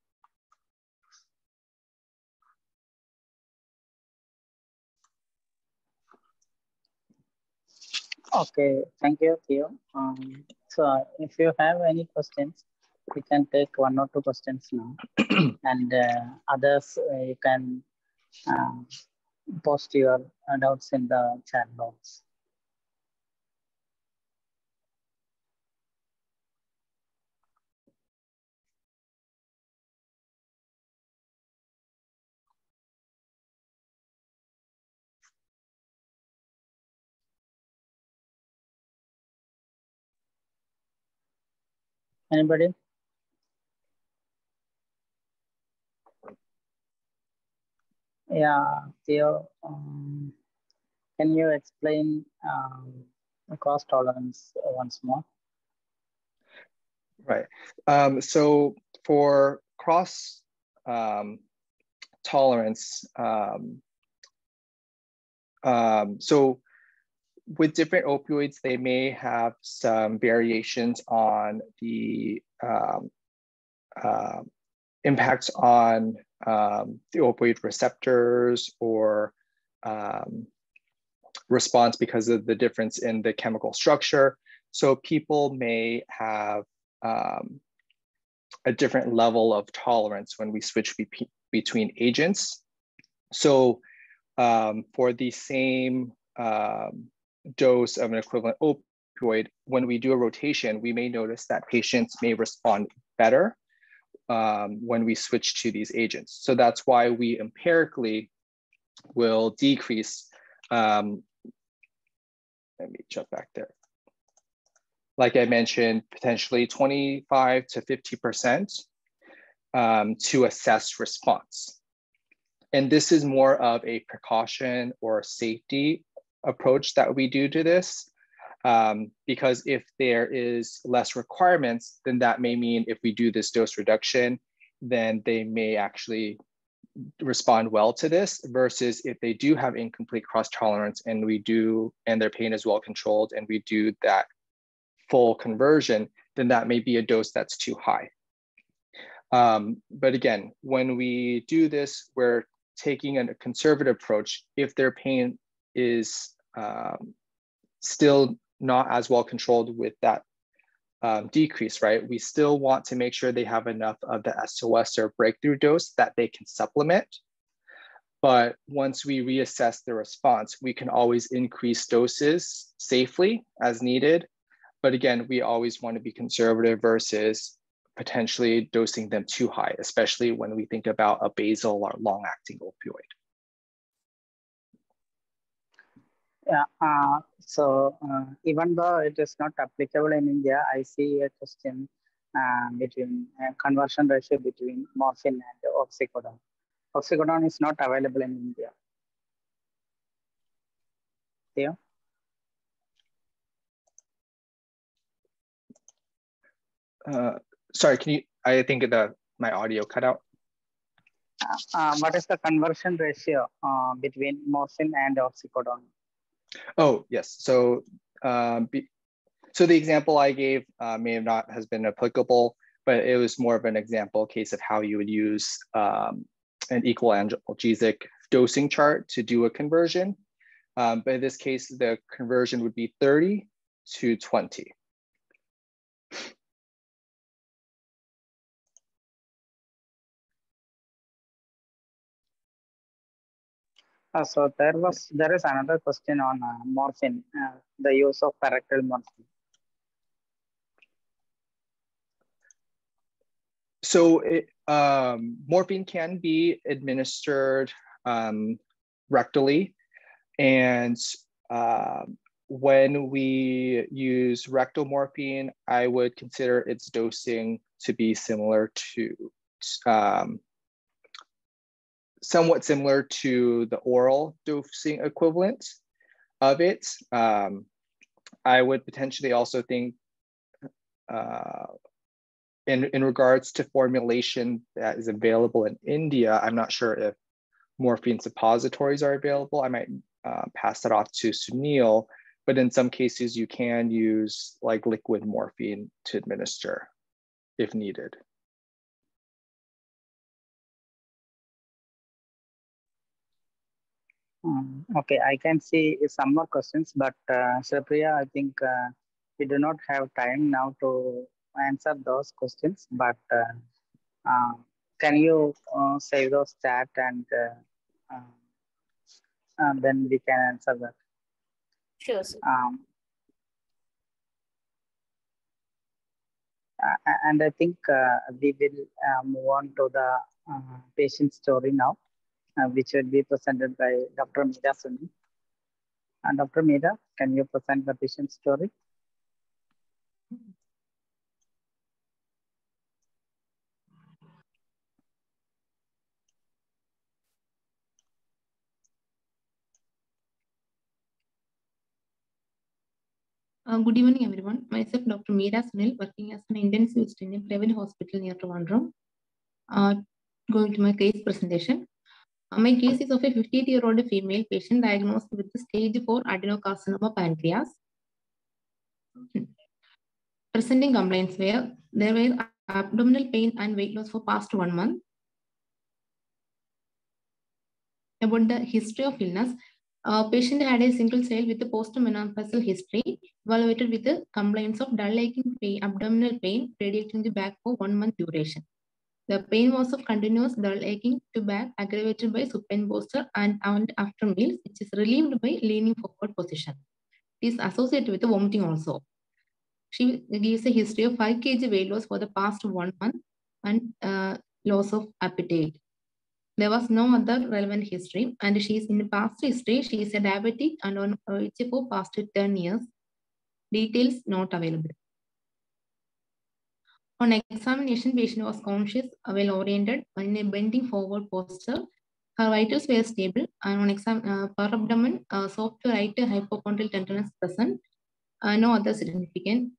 Okay, thank you, Theo. So if you have any questions, we can take 1 or 2 questions now. And others, you can post your doubts in the chat box. Anybody? Yeah, Theo, can you explain the cross tolerance once more? Right. So for cross tolerance, so with different opioids, they may have some variations on the impacts on the opioid receptors or response because of the difference in the chemical structure. So people may have a different level of tolerance when we switch between agents. So for the same dose of an equivalent opioid, when we do a rotation, we may notice that patients may respond better when we switch to these agents. So that's why we empirically will decrease, let me jump back there. Like I mentioned, potentially 25 to 50% to assess response. And this is more of a precaution or safety approach that we do to this. Because if there is less requirements, then that may mean if we do this dose reduction, then they may actually respond well to this versus if they do have incomplete cross tolerance and their pain is well controlled and we do that full conversion, then that may be a dose that's too high. But again, when we do this, we're taking a conservative approach. If their pain is still not as well controlled with that decrease, right? We still want to make sure they have enough of the SOS or breakthrough dose that they can supplement. But once we reassess the response, we can always increase doses safely as needed. But again, we always want to be conservative versus potentially dosing them too high, especially when we think about a basal or long-acting opioid. Yeah, even though it is not applicable in India, I see a question between conversion ratio between morphine and oxycodone. Oxycodone is not available in India. Yeah. Sorry, can you, I think my audio cut out. What is the conversion ratio between morphine and oxycodone? Oh, yes. So, so the example I gave may have not has been applicable, but it was more of an example case of how you would use an equal analgesic dosing chart to do a conversion. But in this case, the conversion would be 30 to 20. So there is another question on morphine, the use of parenteral morphine. So morphine can be administered rectally, and when we use rectal morphine, I would consider its dosing to be similar to somewhat similar to the oral dosing equivalent of it. I would potentially also think in regards to formulation that is available in India, I'm not sure if morphine suppositories are available. I might pass that off to Sunil, but in some cases you can use like liquid morphine to administer if needed. Okay, I can see some more questions, but Shreya, I think we do not have time now to answer those questions, but can you save those chat and then we can answer that. Sure, sir. And I think we will move on to the patient story now, which will be presented by Dr. Meera Sunil. Dr. Meera, can you present the patient story? Good evening, everyone. Myself, Dr. Meera Sunil, working as an intensivist in a private hospital near Trivandrum. Going to my case presentation. My case is of a 58-year-old female patient diagnosed with the stage 4 adenocarcinoma pancreas. Presenting complaints were there were abdominal pain and weight loss for past 1 month. About the history of illness, patient had a single child with a postmenopausal history, evaluated with the complaints of dull aching pain, abdominal pain, radiating the back for 1 month duration. The pain was of continuous dull aching to back, aggravated by supine posture and after meals, which is relieved by leaning forward position. It is associated with the vomiting also. She gives a history of 5 kg weight loss for the past 1 month and loss of appetite. There was no other relevant history, and she is in the past history. She is a diabetic and on OH for past 10 years. Details not available. On examination, patient was conscious, well oriented, in a bending forward posture. Her vitals were stable, and on exam, per abdomen, soft to right hypochondral tenderness present. No other significant.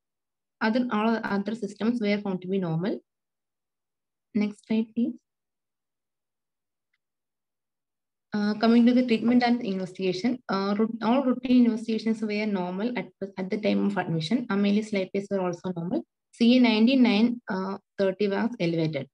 All other systems were found to be normal. Next slide, please. Coming to the treatment and investigation, all routine investigations were normal at the time of admission. Amylase lipase were also normal. CA 99 30 was elevated.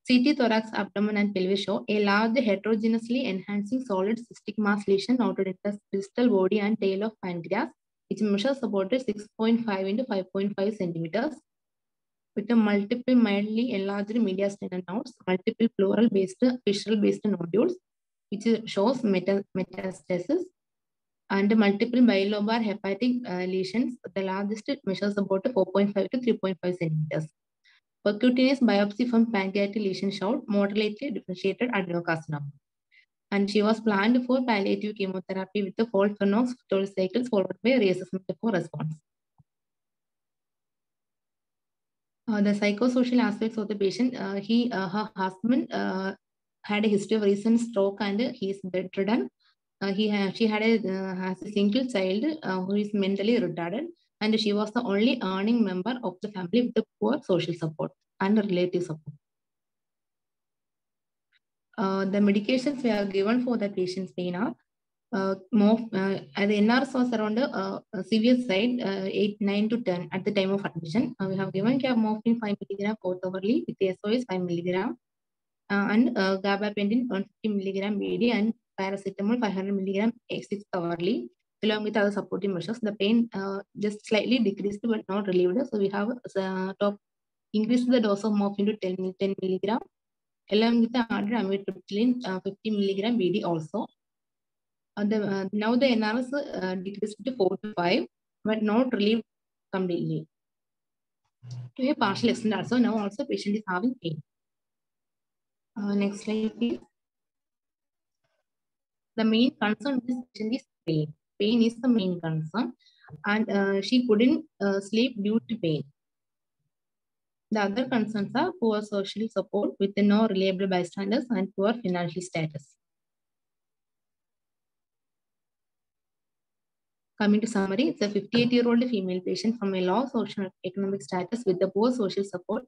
CT thorax, abdomen, and pelvis show a large heterogeneously enhancing solid cystic mass lesion noted in the distal body and tail of pancreas which measures about 6.5 into 5.5 centimeters with a multiple mildly enlarged mediastinal nodes, multiple pleural-based, fissural-based nodules, which shows metastasis, and multiple bilobar hepatic lesions. The largest measures about 4.5 to 3.5 centimeters. Percutaneous biopsy from pancreatic lesion showed moderately differentiated adenocarcinoma. And she was planned for palliative chemotherapy with the FOLFIRINOX 12 cycles followed by reassessment for response. The psychosocial aspects of the patient, her husband had a history of recent stroke and he is bedridden. She has a single child who is mentally retarded, and she was the only earning member of the family with the poor social support and relative support. The medications were given for the patient's pain are the NRS was around severe side 8, 9 to 10 at the time of admission. We have given morphine 5 mg quarterly with SOS 5 mg and gabapentin 150 mg BD and paracetamol 500 mg 6 hourly along with other supporting measures. The pain just slightly decreased but not relieved. So we have increased the dose of morphine to 10 mg along with the other amitriptyline 50 mg BD also. Now the NRS decreased to 4 to 5, but not relieved completely. To a partial extent also, now also patient is having pain. Next slide, please. The main concern of this patient is pain. Pain is the main concern, and she couldn't sleep due to pain. The other concerns are poor social support with no reliable bystanders and poor financial status. Coming to summary, it's a 58-year-old female patient from a low socio-economic status with the poor social support,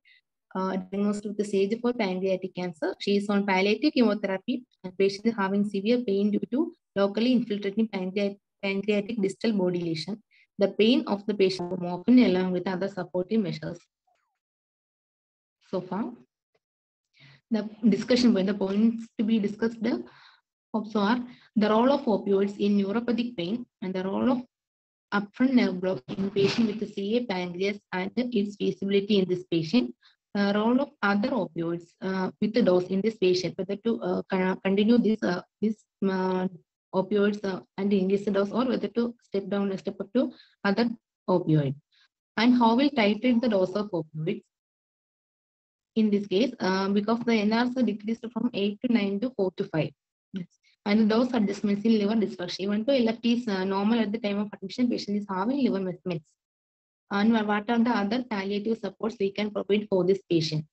diagnosed with the stage 4 pancreatic cancer. She is on palliative chemotherapy and patient is having severe pain due to locally infiltrating pancreatic distal body lesion. The pain of the patient is often along with other supportive measures. So far, the discussion by the points to be discussed also are the role of opioids in neuropathic pain and the role of upfront nerve block in patient with the CA pancreas and its feasibility in this patient. Role of other opioids with the dose in this patient, whether to continue this opioids and increase the dose or whether to step down or step up to other opioid. And how will titrate the dose of opioids in this case because the NRs decreased from 8 to 9 to 4 to 5. Yes. And those adjustments in liver dysfunction, even though LFT is normal at the time of admission, patient is having liver mets. And what are the other palliative supports we can provide for this patient?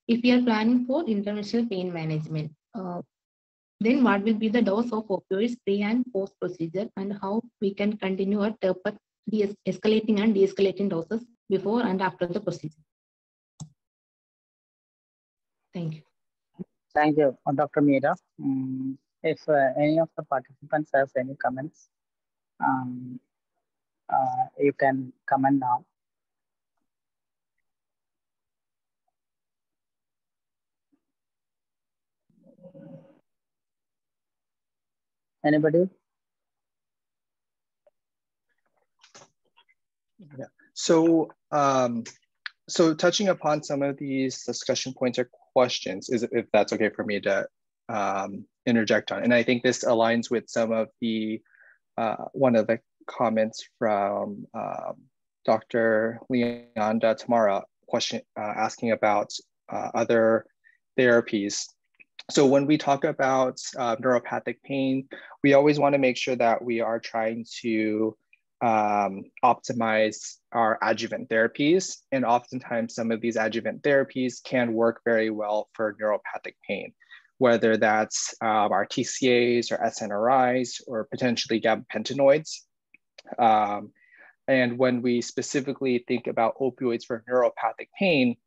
If we are planning for interventional pain management, then what will be the dose of opioids pre and post procedure, and how we can continue at escalating and de-escalating doses before and after the procedure. Thank you. Thank you, Dr. Meera. If any of the participants has any comments, you can comment now. Anybody? Yeah. So, so touching upon some of these discussion points or questions, if that's okay for me to interject on, and I think this aligns with some of the one of the comments from Dr. Leonda Tamara asking about other therapies. So when we talk about neuropathic pain, we always want to make sure that we are trying to optimize our adjuvant therapies. And oftentimes some of these adjuvant therapies can work very well for neuropathic pain, whether that's our TCAs or SNRIs or potentially gabapentinoids. And when we specifically think about opioids for neuropathic pain,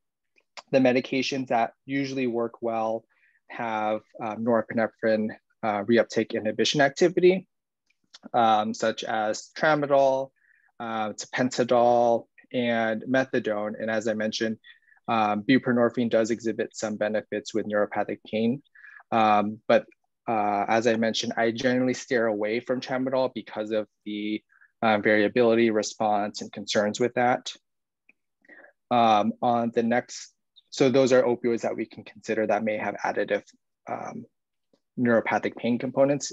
the medications that usually work well have norepinephrine reuptake inhibition activity, such as tramadol, tapentadol, and methadone. And as I mentioned, buprenorphine does exhibit some benefits with neuropathic pain. But as I mentioned, I generally steer away from tramadol because of the variability, response, and concerns with that. On the next, so those are opioids that we can consider that may have additive neuropathic pain components.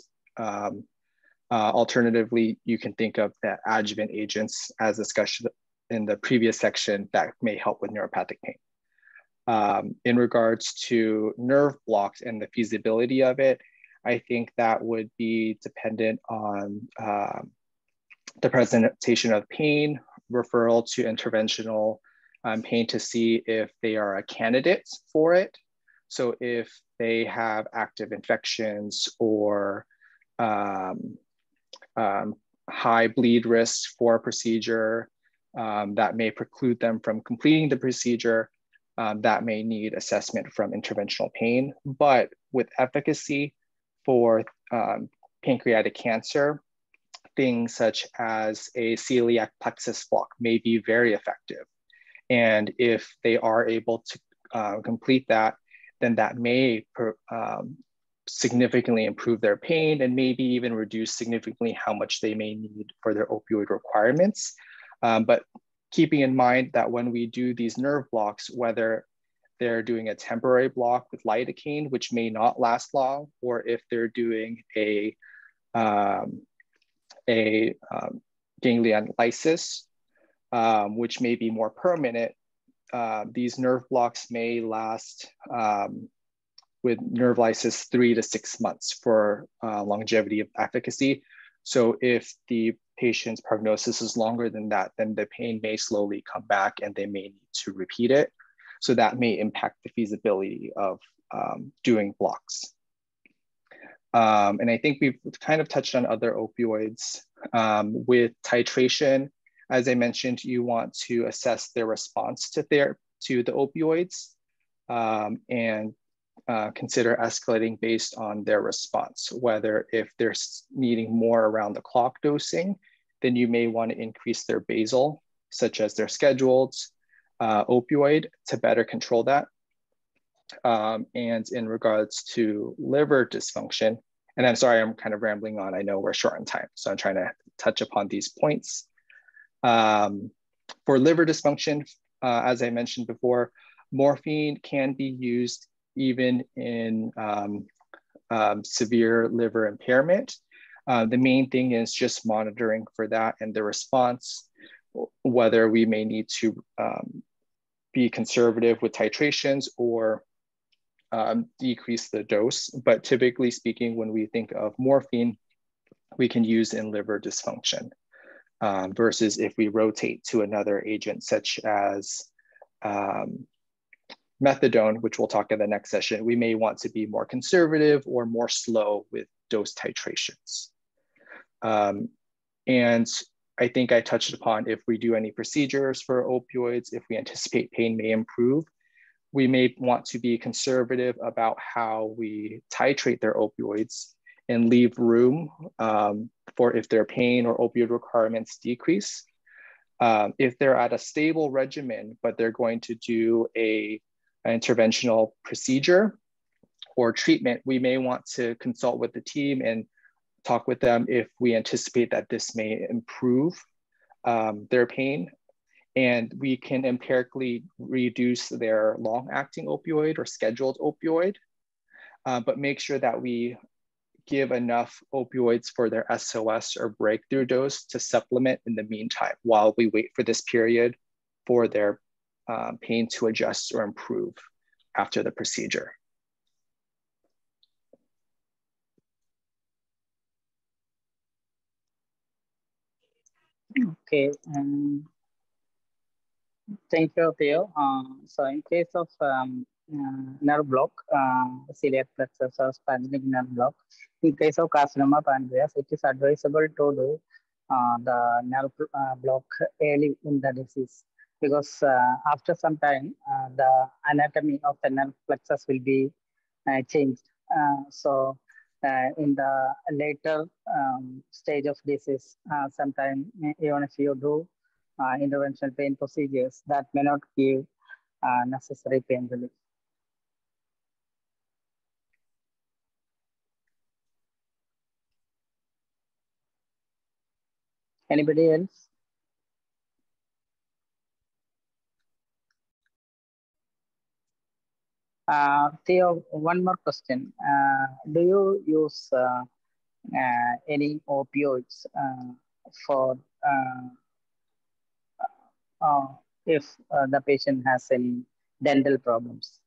Alternatively, you can think of the adjuvant agents as discussed in the previous section that may help with neuropathic pain. In regards to nerve blocks and the feasibility of it, I think that would be dependent on the presentation of pain, referral to interventional pain to see if they are a candidate for it. So if they have active infections or high bleed risks for a procedure that may preclude them from completing the procedure, that may need assessment from interventional pain. But with efficacy for pancreatic cancer, things such as a celiac plexus block may be very effective. And if they are able to complete that, then that may significantly improve their pain and maybe even reduce significantly how much they may need for their opioid requirements. But keeping in mind that when we do these nerve blocks, whether they're doing a temporary block with lidocaine, which may not last long, or if they're doing a ganglion lysis, which may be more permanent, these nerve blocks may last with nerve lysis 3 to 6 months for longevity of efficacy. So if the patient's prognosis is longer than that, then the pain may slowly come back and they may need to repeat it. So that may impact the feasibility of doing blocks. And I think we've kind of touched on other opioids. With titration, as I mentioned, you want to assess their response to the opioids and consider escalating based on their response. Whether if they're needing more around the clock dosing, then you may want to increase their basal, such as their scheduled opioid, to better control that. And in regards to liver dysfunction, and I'm sorry, I'm kind of rambling on. I know we're short on time, so I'm trying to touch upon these points. For liver dysfunction, as I mentioned before, morphine can be used even in severe liver impairment. The main thing is just monitoring for that and the response, whether we may need to be conservative with titrations or decrease the dose. But typically speaking, when we think of morphine, we can use in liver dysfunction versus if we rotate to another agent such as methadone, which we'll talk in the next session, we may want to be more conservative or more slow with dose titrations. And I think I touched upon if we do any procedures for opioids, if we anticipate pain may improve, we may want to be conservative about how we titrate their opioids and leave room for if their pain or opioid requirements decrease. If they're at a stable regimen, but they're going to do an interventional procedure or treatment, we may want to consult with the team and talk with them if we anticipate that this may improve their pain. And we can empirically reduce their long-acting opioid or scheduled opioid, but make sure that we give enough opioids for their SOS or breakthrough dose to supplement in the meantime while we wait for this period for their pain to adjust or improve after the procedure. Okay. Thank you, Theo. So in case of nerve block, celiac plexus or spasmodic nerve block, in case of carcinoma pancreas, it is advisable to do the nerve block early in the disease, because after some time, the anatomy of the nerve plexus will be changed. So in the later stage of disease, sometime even if you do interventional pain procedures, that may not give necessary pain relief. Anybody else? Theo, one more question. Do you use any opioids for if the patient has any dental problems?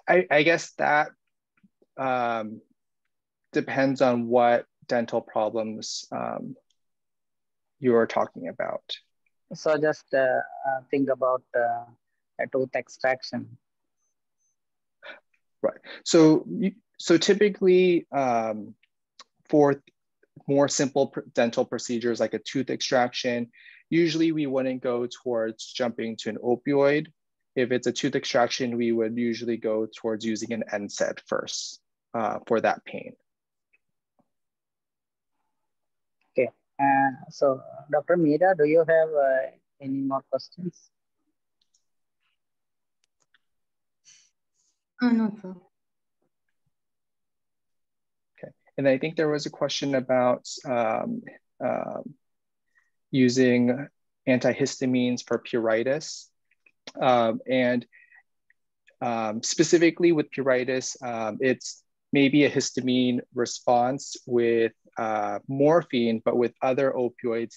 I guess that depends on what dental problems you are talking about. So just think about a tooth extraction. Right. So typically for more simple dental procedures like a tooth extraction, usually we wouldn't go towards jumping to an opioid. If it's a tooth extraction, we would usually go towards using an NSAID first for that pain. Okay. So Dr. Meera, do you have any more questions? No, sir. Okay. And I think there was a question about using antihistamines for pruritus. Specifically with pruritus, it's maybe a histamine response with morphine, but with other opioids,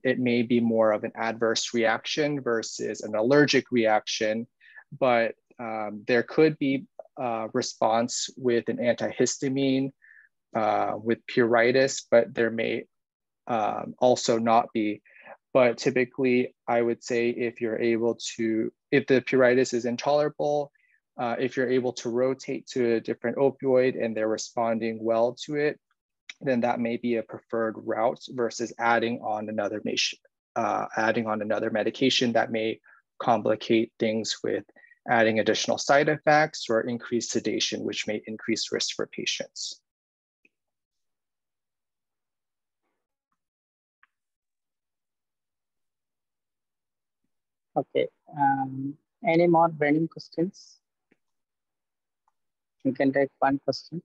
it may be more of an adverse reaction versus an allergic reaction. But there could be a response with an antihistamine with pruritus, but there may also not be. But typically, I would say if the pruritus is intolerable, if you're able to rotate to a different opioid and they're responding well to it, then that may be a preferred route versus adding on another medication that may complicate things with adding additional side effects or increased sedation, which may increase risk for patients. Okay. Any more burning questions? You can take one question.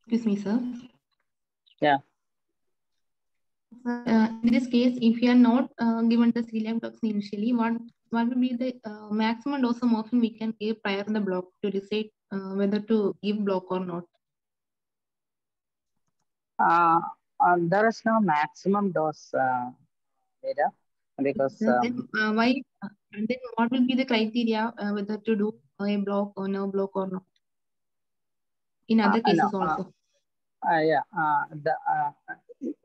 Excuse me, sir. Yeah. In this case, if you are not given the celiac toxin initially, what will be the maximum dose of morphine we can give prior to the block to decide whether to give block or not? There is no maximum dose, Meera, because then why? And then what will be the criteria whether to do a block or no block or not? In other cases also. Yeah,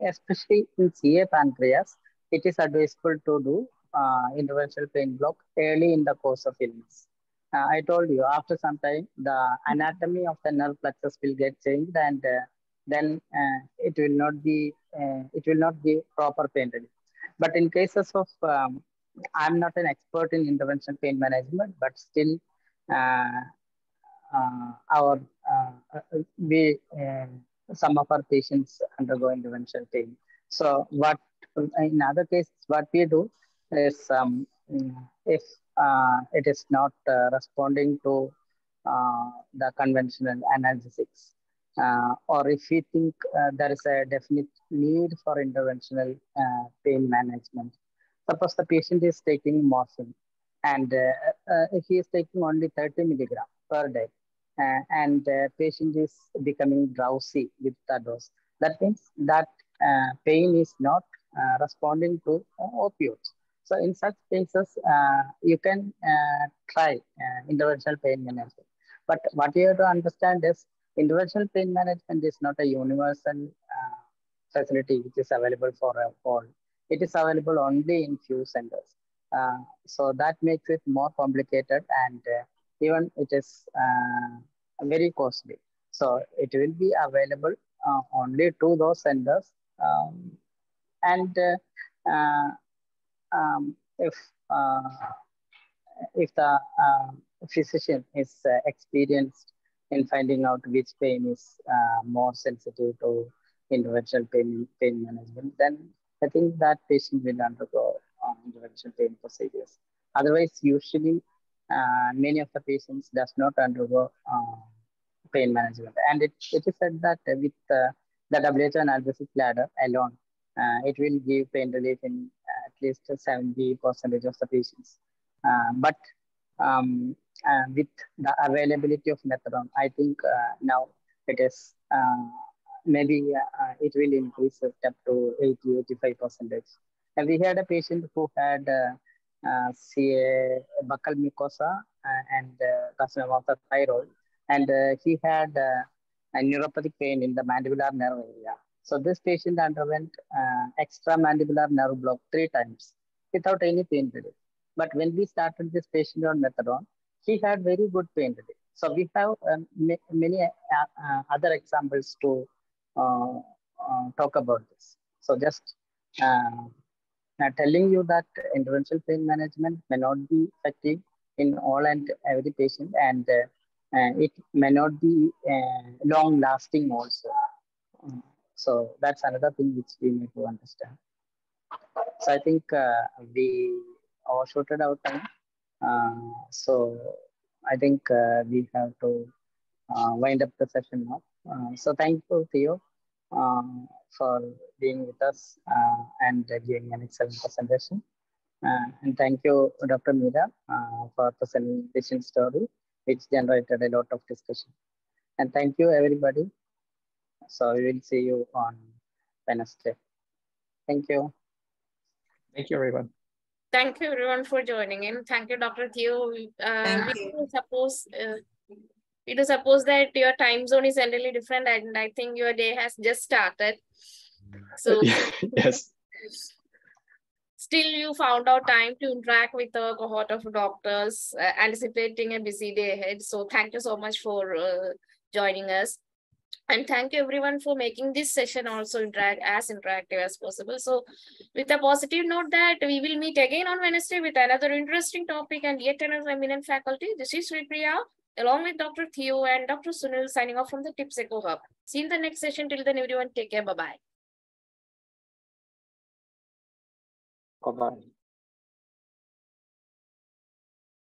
especially in CA pancreas, it is advisable to do interventional pain block early in the course of illness. I told you after some time the anatomy of the nerve plexus will get changed, and then it will not be proper pain relief. But in cases of I'm not an expert in interventional pain management, but still uh, our we some of our patients undergo interventional pain. So what in other cases what we do is if it is not responding to the conventional analgesics, or if we think there is a definite need for interventional pain management. Suppose the patient is taking morphine and he is taking only 30 milligram per day, and patient is becoming drowsy with the dose. That means that pain is not responding to opioids. So in such cases, you can try interventional pain management. But what you have to understand is interventional pain management is not a universal facility which is available for all. It is available only in few centers. So that makes it more complicated, and even it is very costly. So it will be available only to those centers. And if the physician is experienced in finding out which pain is more sensitive to interventional pain management, then I think that patient will undergo interventional pain procedures. Otherwise, usually many of the patients does not undergo pain management. And it is said that with the WHO analgesic ladder alone, it will give pain relief in at least 70% of the patients. But with the availability of methadone, I think now it is maybe it will increase up to 80-85%. And we had a patient who had buccal mucosa and carcinoma of the thyroid, and he had a neuropathic pain in the mandibular nerve area. So this patient underwent extramandibular nerve block 3 times without any pain relief. But when we started this patient on methadone, he had very good pain relief. So we have many other examples to talk about this. So just telling you that interventional pain management may not be effective in all and every patient, and it may not be long lasting also. So that's another thing which we need to understand. So I think we overshooted our time. So I think we have to wind up the session now. So thank you, Theo, for being with us and giving an excellent presentation. And thank you, Dr. Meera, for presenting patient story, which generated a lot of discussion. And thank you, everybody. So we will see you on Wednesday. Thank you. Thank you, everyone. Thank you, everyone, for joining in. Thank you, Dr. Theo. We do suppose that your time zone is entirely different, and I think your day has just started. So yes. Still, you found out time to interact with a cohort of doctors, anticipating a busy day ahead. So thank you so much for joining us. And thank you everyone for making this session also as interactive as possible. So with a positive note that we will meet again on Wednesday with another interesting topic and yet another eminent faculty. This is Sripriya, along with Dr. Theo and Dr. Sunil, signing off from the Tips Echo Hub. See you in the next session. Till then, everyone, take care. Bye-bye. Bye-bye.